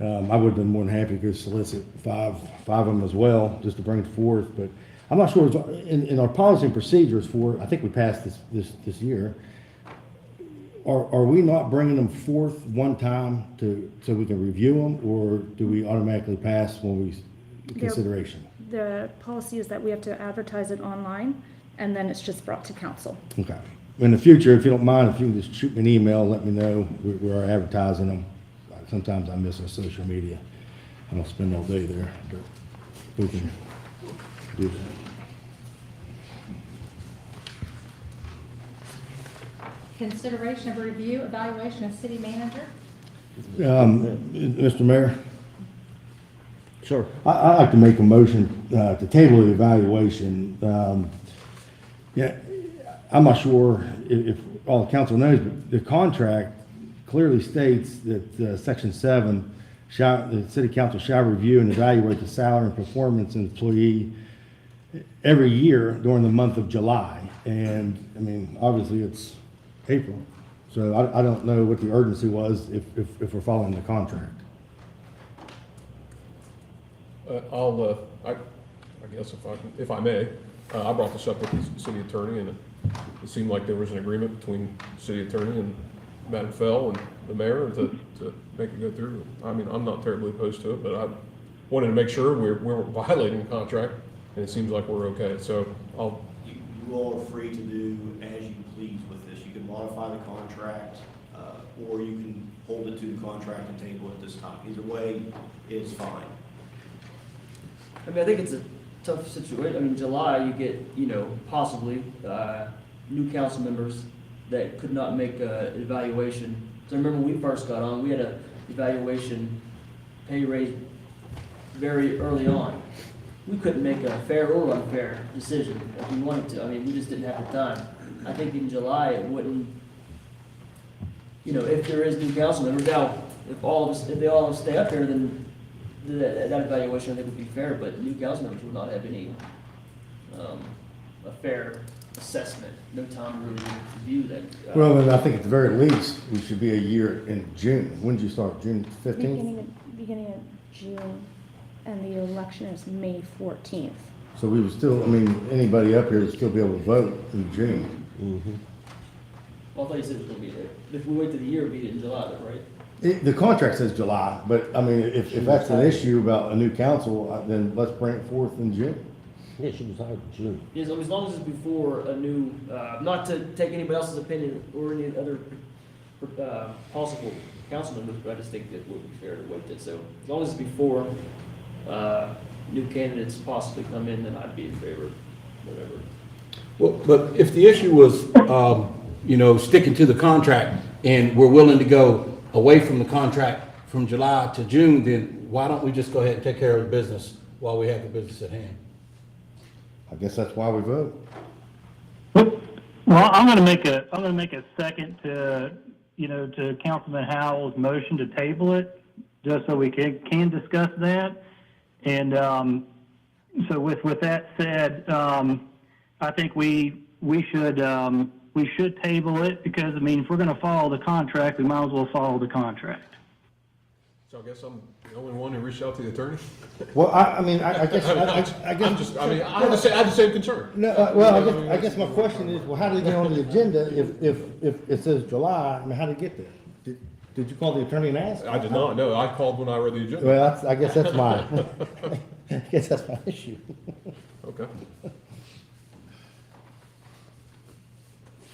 I would have been more than happy to solicit five of them as well, just to bring it forth, but I'm not sure, in our policy and procedures for, I think we passed this year, are we not bringing them forth one time so we can review them, or do we automatically pass when we, consideration? The policy is that we have to advertise it online, and then it's just brought to council. Okay. In the future, if you don't mind, if you can just shoot me an email, let me know, we are advertising them. Sometimes I miss our social media. I don't spend all day there, but we can do that. Consideration of review, evaluation of city manager. Mr. Mayor, Sure. I'd like to make a motion to table the evaluation. Yeah, I'm not sure if all the council knows, but the contract clearly states that Section 7, the city council shall review and evaluate the salary and performance of employee every year during the month of July. And, I mean, obviously it's April, so I don't know what the urgency was if we're following the contract. I guess if I may, I brought this up with the city attorney, and it seemed like there was an agreement between the city attorney and Madam Fell and the mayor to make it go through. I mean, I'm not terribly opposed to it, but I wanted to make sure we weren't violating the contract, and it seems like we're okay, so I'll. You all are free to do as you please with this. You can modify the contract, or you can hold it to the contract and table it this time. Either way is fine. I mean, I think it's a tough situation. I mean, July, you get, possibly, new council members that could not make an evaluation. So I remember when we first got on, we had a evaluation pay raise very early on. We couldn't make a fair or unfair decision if we wanted to. I mean, we just didn't have the time. I think in July, it wouldn't, if there is new council members, now, if they all stay up here, then that evaluation, I think, would be fair, but new council members would not have any, a fair assessment, no time to really review that. Well, then I think at the very least, we should be a year in June. When did you start? June 15th? Beginning of June, and the election is May 14th. So we would still, I mean, anybody up here would still be able to vote in June. Well, I thought you said it was gonna be there. If we wait till the year, it'd be in July, though, right? The contract says July, but I mean, if that's an issue about a new council, then let's bring it forth in June. Yeah, she was hired in June. Yes, as long as it's before a new, not to take anybody else's opinion or any other possible council members, but I just think that would be fair to wait that. So as long as it's before new candidates possibly come in, then I'd be in favor of whatever. Well, but if the issue was, sticking to the contract, and we're willing to go away from the contract from July to June, then why don't we just go ahead and take care of the business while we have the business at hand? I guess that's why we vote. Well, I'm gonna make a second to Councilman Howell's motion to table it, just so we can discuss that. And, so with that said, I think we should table it, because, I mean, if we're gonna follow the contract, we might as well follow the contract. So I guess I'm the only one who reached out to the attorney? Well, I mean, I guess, I guess. I have the same concern. No, well, I guess my question is, well, how did it get on the agenda if it says July? I mean, how did it get there? Did you call the attorney and ask? I did not, no, I called when I read the agenda. Well, I guess that's my, I guess that's my issue. Okay.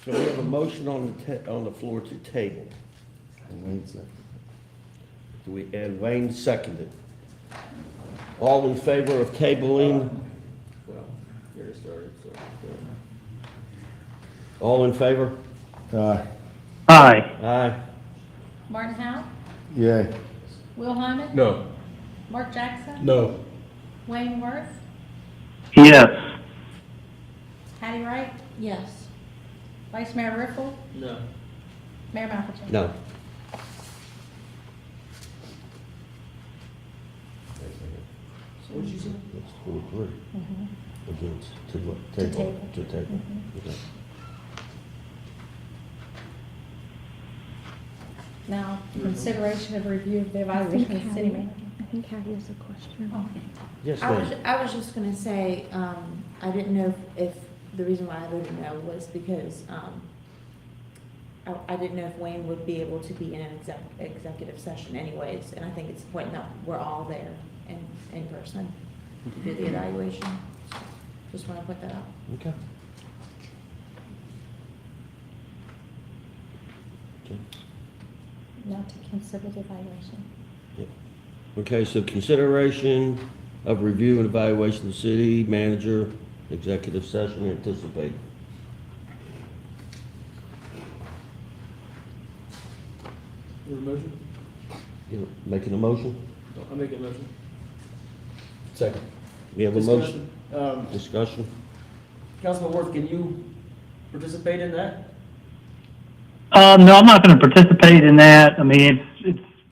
So we have a motion on the floor to table. And Wayne seconded. All in favor of tabling? Well, here it started, so. All in favor? Aye. Aye. Martin Howe, Yeah. Will Hyman, No. Mark Jackson? No. Wayne Worth? Yes. Patty Wright? Yes. Vice Mayor Riffle? No. Mayor Mafferty? No. So what did you say? That's 23 against, to what? To table. To table. Okay. Now, consideration of review of the evaluation of the city manager. I think Kathy has a question. Oh. Yes, I was, ma'am. I was just gonna say, I didn't know if the reason why I voted no was because, I didn't know if Wayne would be able to be in an executive session anyways, and I think it's important that we're all there in person to do the evaluation. Just wanna put that out. Okay. Okay. Now to consider the evaluation. Yep. Okay, so consideration of review and evaluation of the city manager, executive session anticipated. You have a motion? You making a motion? I'll make a motion. Second. We have a motion? Discussion. Discussion? Councilman Worth, can you participate in that? No, I'm not going to participate in that. I mean,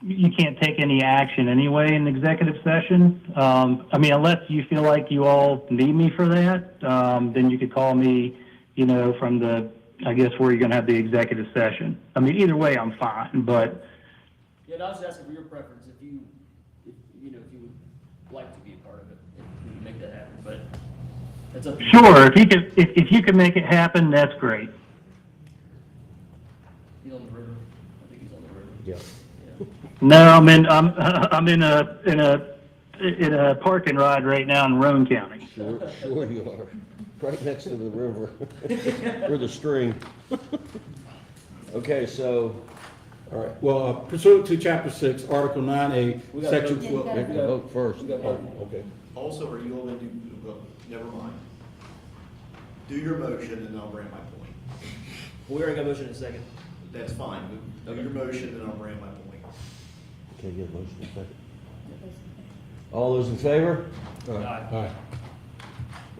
you can't take any action anyway in executive session. I mean, unless you feel like you all need me for that, then you could call me, from the, I guess, where you're going to have the executive session. I mean, either way, I'm fine, but. Yeah, I was just asking for your preference, if you would like to be a part of it, if we can make that happen, but that's up to you. Sure, if you can make it happen, that's great. He's on the river. I think he's on the river. Yeah. Yeah. No, I'm in a parking ride right now in Roane County. Sure you are. Right next to the river, or the stream. Okay, so, All right, well, pursuant to Chapter 6, Article 9A, We gotta Section vote. Yeah, you 12. gotta we have to vote first. We got Oh, one. okay. Also, are you all going to do, well, never mind. Do your motion and I'll grant my point. We already got a motion in a second. That's fine. Do your motion and I'll grant my point. Okay, good, motion second. All those in favor? All right.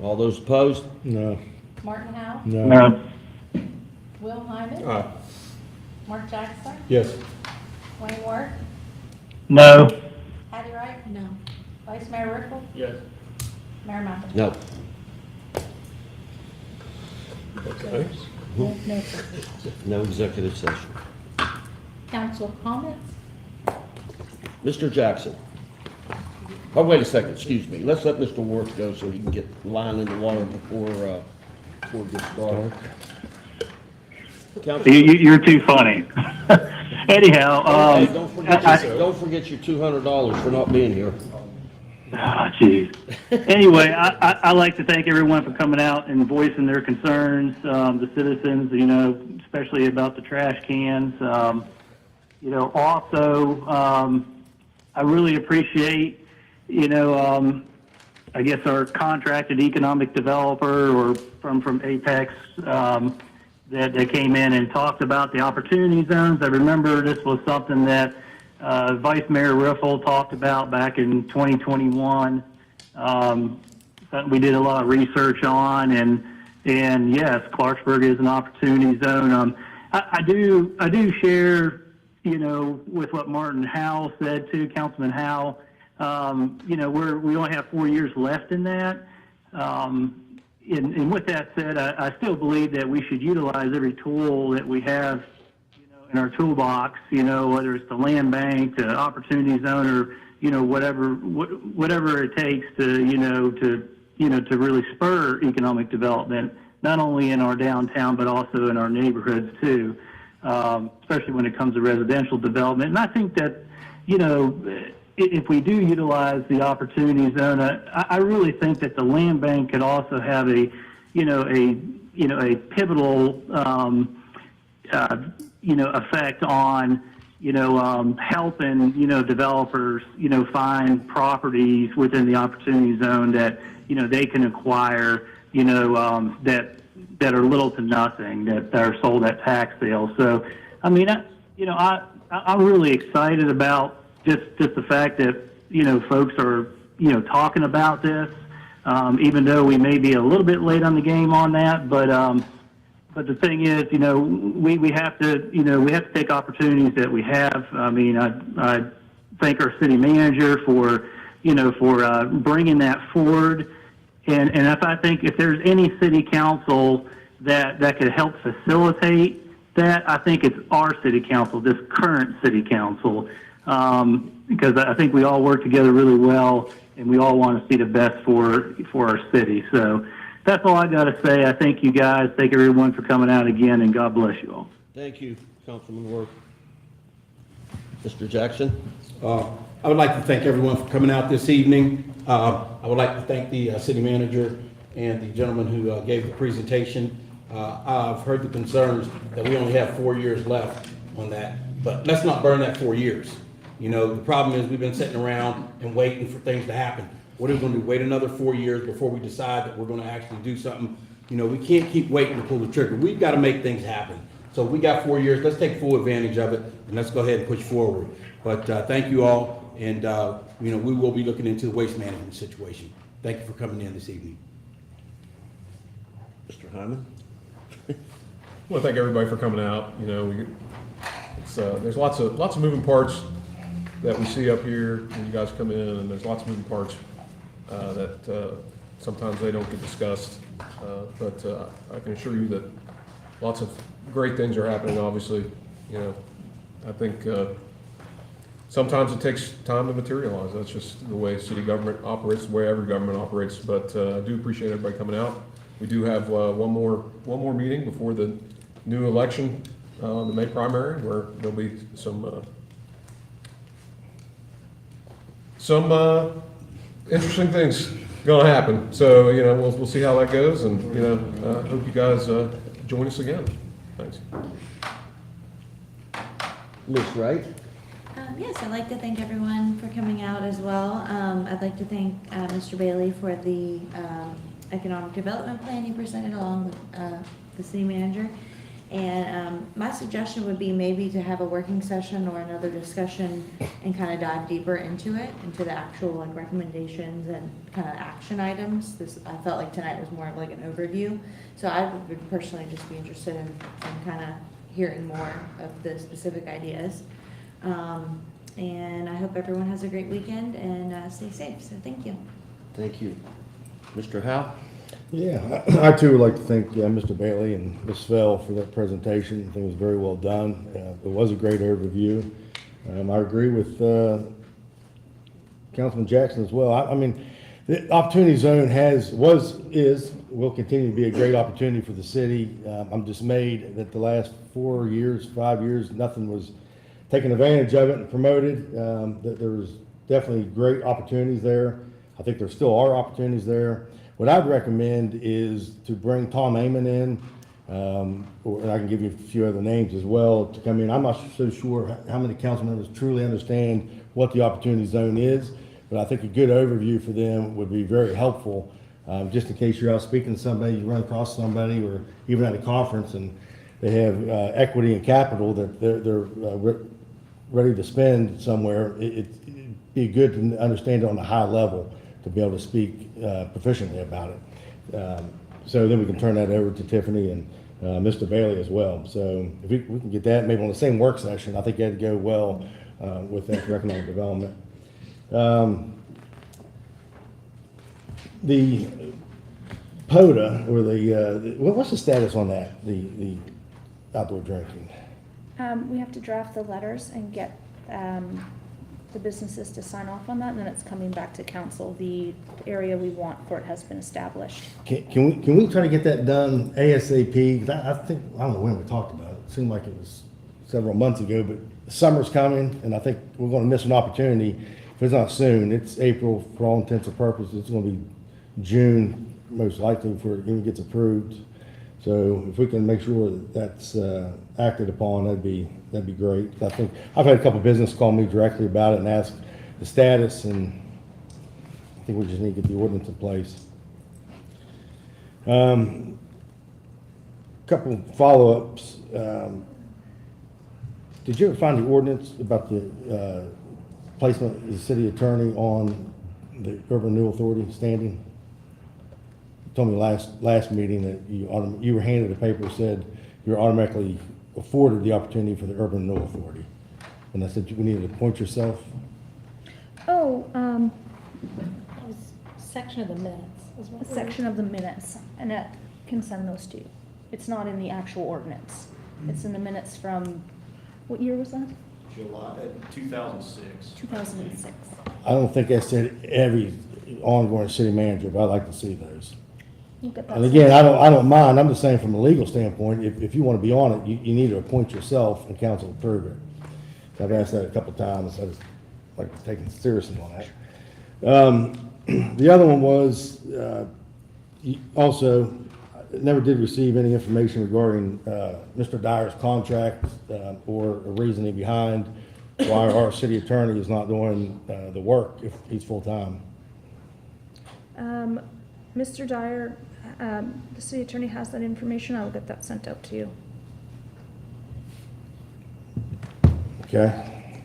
All those opposed? No. Martin Howe? No. Will Hyman? Aye. Mark Jackson? Yes. Wayne Worth? No. Patty Wright? No. Vice Mayor Riffle? Yes. Mayor Mafferty? No. Okay. No. No executive session. Council comments? Mr. Jackson. Oh, wait a second, excuse me. Let's let Mr. Worth go so he can get the line in the water before it gets dark. Council- You're too funny. Anyhow, Hey, don't forget your $200 for not being here. jeez. Anyway, I like to thank everyone for coming out and voicing their concerns, the citizens, especially about the trash cans. Also, I really appreciate, I guess our contracted economic developer or from Apex, that they came in and talked about the opportunity zones. I remember this was something that Vice Mayor Riffle talked about back in 2021. Something we did a lot of research on, and yes, Clarksburg is an opportunity zone. I do share, with what Martin Howe said too, Councilman Howe. We only have 4 years left in that. And with that said, I still believe that we should utilize every tool that we have, in our toolbox, whether it's the land bank, the opportunity zone, or, whatever it takes to really spur economic development, not only in our downtown, but also in our neighborhoods too, especially when it comes to residential development. And I think that, if we do utilize the opportunity zone, I really think that the land bank could also have a pivotal, effect on, helping, developers, find properties within the opportunity zone that, they can acquire, that are little to nothing, that are sold at tax sales. So, I mean, I'm really excited about just the fact that, folks are, talking about this, even though we may be a little bit late on the game on that, but the thing is, we have to, we have to take opportunities that we have. I mean, I thank our city manager for, for bringing that forward. And I think if there's any city council that could help facilitate that, I think it's our city council, this current city council, because I think we all work together really well, and we all want to see the best for our city. So that's all I got to say. I thank you guys. Thank everyone for coming out again, and God bless you all. Thank you, Councilman Worth. Mr. Jackson? I would like to thank everyone for coming out this evening. I would like to thank the city manager and the gentleman who gave the presentation. I've heard the concerns that we only have 4 years left on that, but let's not burn that 4 years. The problem is we've been sitting around and waiting for things to happen. What are we going to do? Wait another 4 years before we decide that we're going to actually do something? We can't keep waiting to pull the trigger. We've got to make things happen. So we got 4 years. Let's take full advantage of it, and let's go ahead and push forward. But thank you all, and we will be looking into the waste management situation. Thank you for coming in this evening. Mr. Hyman? I want to thank everybody for coming out. There's lots of moving parts that we see up here when you guys come in, and there's lots of moving parts that sometimes they don't get discussed. But I can assure you that lots of great things are happening. Obviously, I think sometimes it takes time to materialize. That's just the way city government operates, the way every government operates. But I do appreciate everybody coming out. We do have one more meeting before the new election, the May primary, where there'll be some interesting things going to happen. So we'll see how that goes, and hope you guys join us again. Thanks. Ms. Wright? Yes, I'd like to thank everyone for coming out as well. I'd like to thank Mr. Bailey for the economic development plan he presented along with the city manager. And my suggestion would be maybe to have a working session or another discussion and kind of dive deeper into it, into the actual recommendations and kind of action items. I felt like tonight was more of like an overview. So I would personally just be interested in kind of hearing more of the specific ideas. And I hope everyone has a great weekend and stay safe. So thank you. Thank you. Mr. Howe? Yeah, I too would like to thank Mr. Bailey and Ms. Fell for that presentation. I think it was very well done. It was a great overview. I agree with Councilman Jackson as well. I mean, the Opportunity Zone will continue to be a great opportunity for the city. I'm dismayed that the last 4 years, 5 years, nothing was taken advantage of it and promoted. There was definitely great opportunities there. I think there still are opportunities there. What I'd recommend is to bring Tom Amon in, and I can give you a few other names as well to come in. I'm not so sure how many council members truly understand what the Opportunity Zone is, but I think a good overview for them would be very helpful, just in case you're out speaking to somebody, you run across somebody, or even at a conference and they have equity and capital that they're ready to spend somewhere. It'd be good to understand it on a high level, to be able to speak proficiently about it. So then we can turn that over to Tiffany and Mr. Bailey as well. So if we can get that maybe on the same work session, I think that'd go well with that for economic development. The POTA, or what's the status on that, the outdoor drinking? We have to draft the letters and get the businesses to sign off on that, and then it's coming back to council. The area we want for it has been established. Can we try to get that done ASAP? 'Cause I don't know when we talked about it. It seemed like it was several months ago, but summer's coming, and I think we're going to miss an opportunity. If it's not soon, it's April for all intents and purposes. It's going to be June, most likely, before it even gets approved. So if we can make sure that that's acted upon, that'd be great. I think I've had a couple of businesses call me directly about it and ask the status, and I think we just need to get the ordinance in place. Couple follow-ups. Did you ever find the ordinance about the placement of the city attorney on the Urban Renewal Authority standing? You told me last meeting that you were handed a paper that said you were automatically afforded the opportunity for the Urban Renewal Authority. And I said we needed to appoint yourself. Oh, That was a section of the minutes. is what a we- section of the minutes, Annette can send those to you. It's not in the actual ordinance. It's in the minutes from, what year was that? July, 2006. 2006. I don't think that said every ongoing city manager, but I'd like to see those. We'll get that And sent. again, I don't mind, I'm just saying from a legal standpoint, if you want to be on it, you need to appoint yourself and council approve it. I've asked that a couple of times, I just like to take it seriously on that. The other one was, you also, never did receive any information regarding Mr. Dyer's contract or a reasoning behind why our city attorney is not doing the work if he's full-time. Mr. Dyer, the city attorney has that information. I will get that sent out to you. Okay?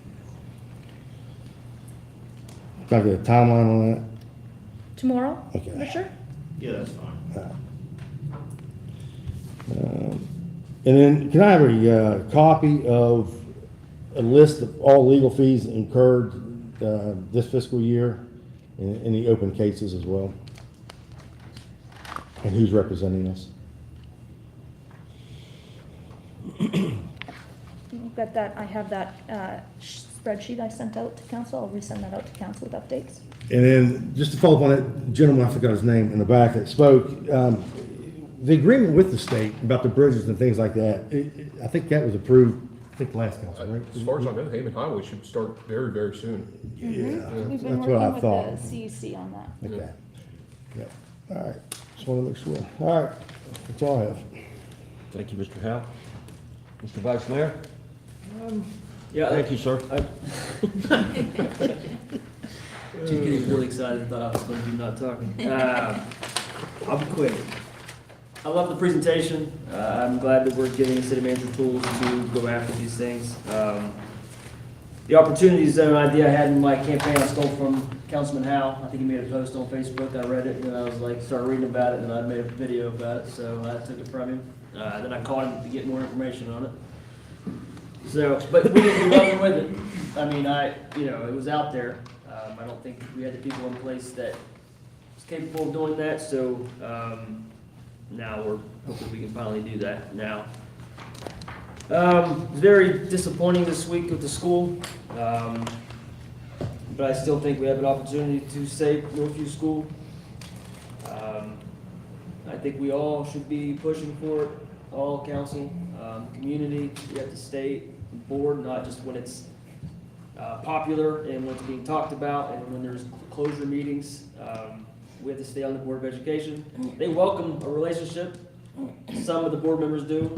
Can I get a timeline on that? Tomorrow? Okay. Richard? Yeah, that's fine. And then, can I have a copy of a list of all legal fees incurred this fiscal year, and any open cases as well? And who's representing us? You've got that, I have that spreadsheet I sent out to council. I'll resend that out to council with updates. And then, just to follow up on that gentleman, I forgot his name, in the back that spoke, the agreement with the state about the bridges and things like that, I think that was approved, I think last council, right? As far as I know, Hammond Highway should start very, very soon. Yeah, We've been that's what I working thought. with the CEC on that. Okay. Yeah, all right, just want to make sure. All right, that's all I have. Thank you, Mr. Howe. Mr. Vice Mayor? Yeah. Thank you, sir. She's getting really excited, thought I was going to be not talking. I'll be quick. I love the presentation. I'm glad that we're giving the city manager tools to go after these things. The opportunity zone idea I had in my campaign, I stole from Councilman Howe. I think he made a post on Facebook. I read it and I was like, started reading about it, and I made a video about it, so I took it from him. Then I called him to get more information on it. So, but we didn't do nothing with it. I mean, it was out there. I don't think we had the people in place that was capable of doing that, so, now we're hoping we can finally do that now. It's very disappointing this week with the school, but I still think we have an opportunity to save Northview School. I think we all should be pushing for it, all council, community, we have the state, board, not just when it's popular and when it's being talked about and when there's closure meetings. We have to stay on the Board of Education. They welcome a relationship. Some of the board members do.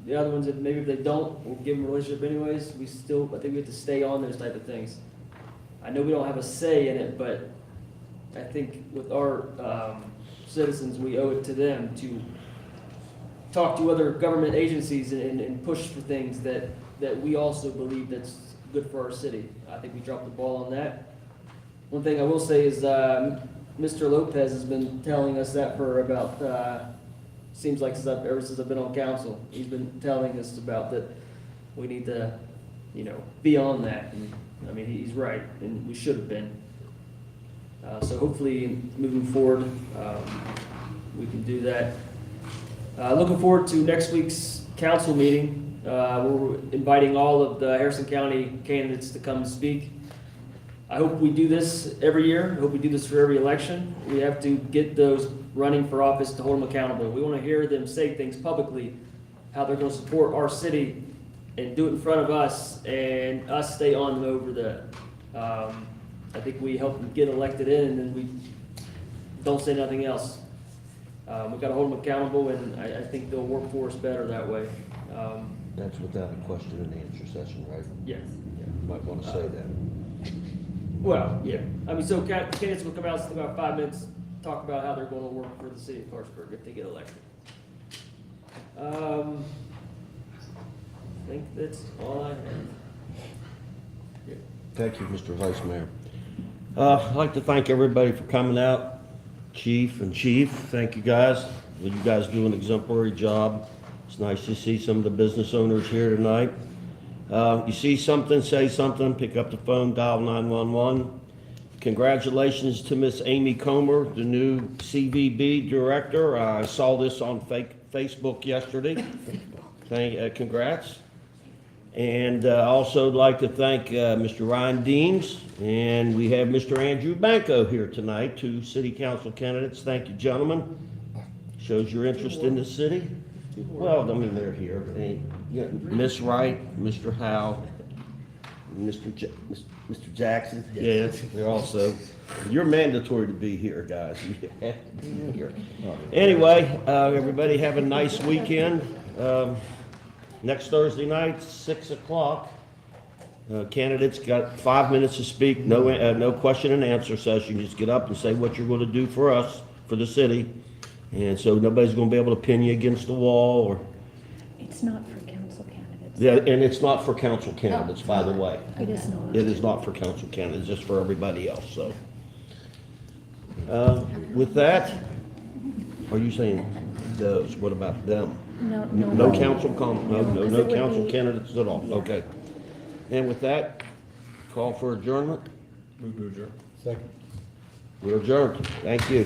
The other ones, if they don't, we'll give them a relationship anyways. I think we have to stay on those type of things. I know we don't have a say in it, but I think with our citizens, we owe it to them to talk to other government agencies and push for things that we also believe that's good for our city. I think we dropped the ball on that. One thing I will say is Mr. Lopez has been telling us that for about, seems like ever since I've been on council. He's been telling us about that we need to, be on that. And, I mean, he's right, and we should have been. So hopefully, moving forward, we can do that. Looking forward to next week's council meeting. We're inviting all of the Harrison County candidates to come speak. I hope we do this every year. I hope we do this for every election. We have to get those running for office to hold them accountable. We want to hear them say things publicly, how they're going to support our city and do it in front of us, and us stay on them over the, I think we help them get elected in, and then we don't say nothing else. We've got to hold them accountable, and I think they'll work for us better that way. That's without a question and answer session, right? Yeah. You might want to say that. Well, yeah. I mean, so candidates will come out in about 5 minutes, talk about how they're going to work for the city of Clarksburg if they get elected. I think that's all I have. Yeah. Thank you, Mr. Vice Mayor. I'd like to thank everybody for coming out. Chief and Chief, thank you guys. You guys do an exemplary job. It's nice to see some of the business owners here tonight. You see something, say something, pick up the phone, dial 911. Congratulations to Miss Amy Comer, the new CVB director. I saw this on Facebook yesterday. Congrats. And also like to thank Mr. Ryan Deems, and we have Mr. Andrew Banco here tonight, two city council candidates. Thank you, gentlemen. Shows your interest in the city. Well, I mean, they're here. Miss Wright, Mr. Howe, Mr. Jackson. Yes, they're also. You're mandatory to be here, guys. You have to be here. Anyway, everybody have a nice weekend. Next Thursday night, 6 o'clock. Candidates got 5 minutes to speak. No question and answer session. Just get up and say what you're going to do for us, for the city. And so nobody's going to be able to pin you against the wall or. It's not for council candidates. Yeah, and it's not for council candidates, by the way. It is not. It is not for council candidates, just for everybody else, so. With that, are you saying those, what about them? No. No council no because it would council be- candidates at all, Yeah. okay. And with that, call for adjournment, Move to adjourn. Second. we're adjourned, thank you.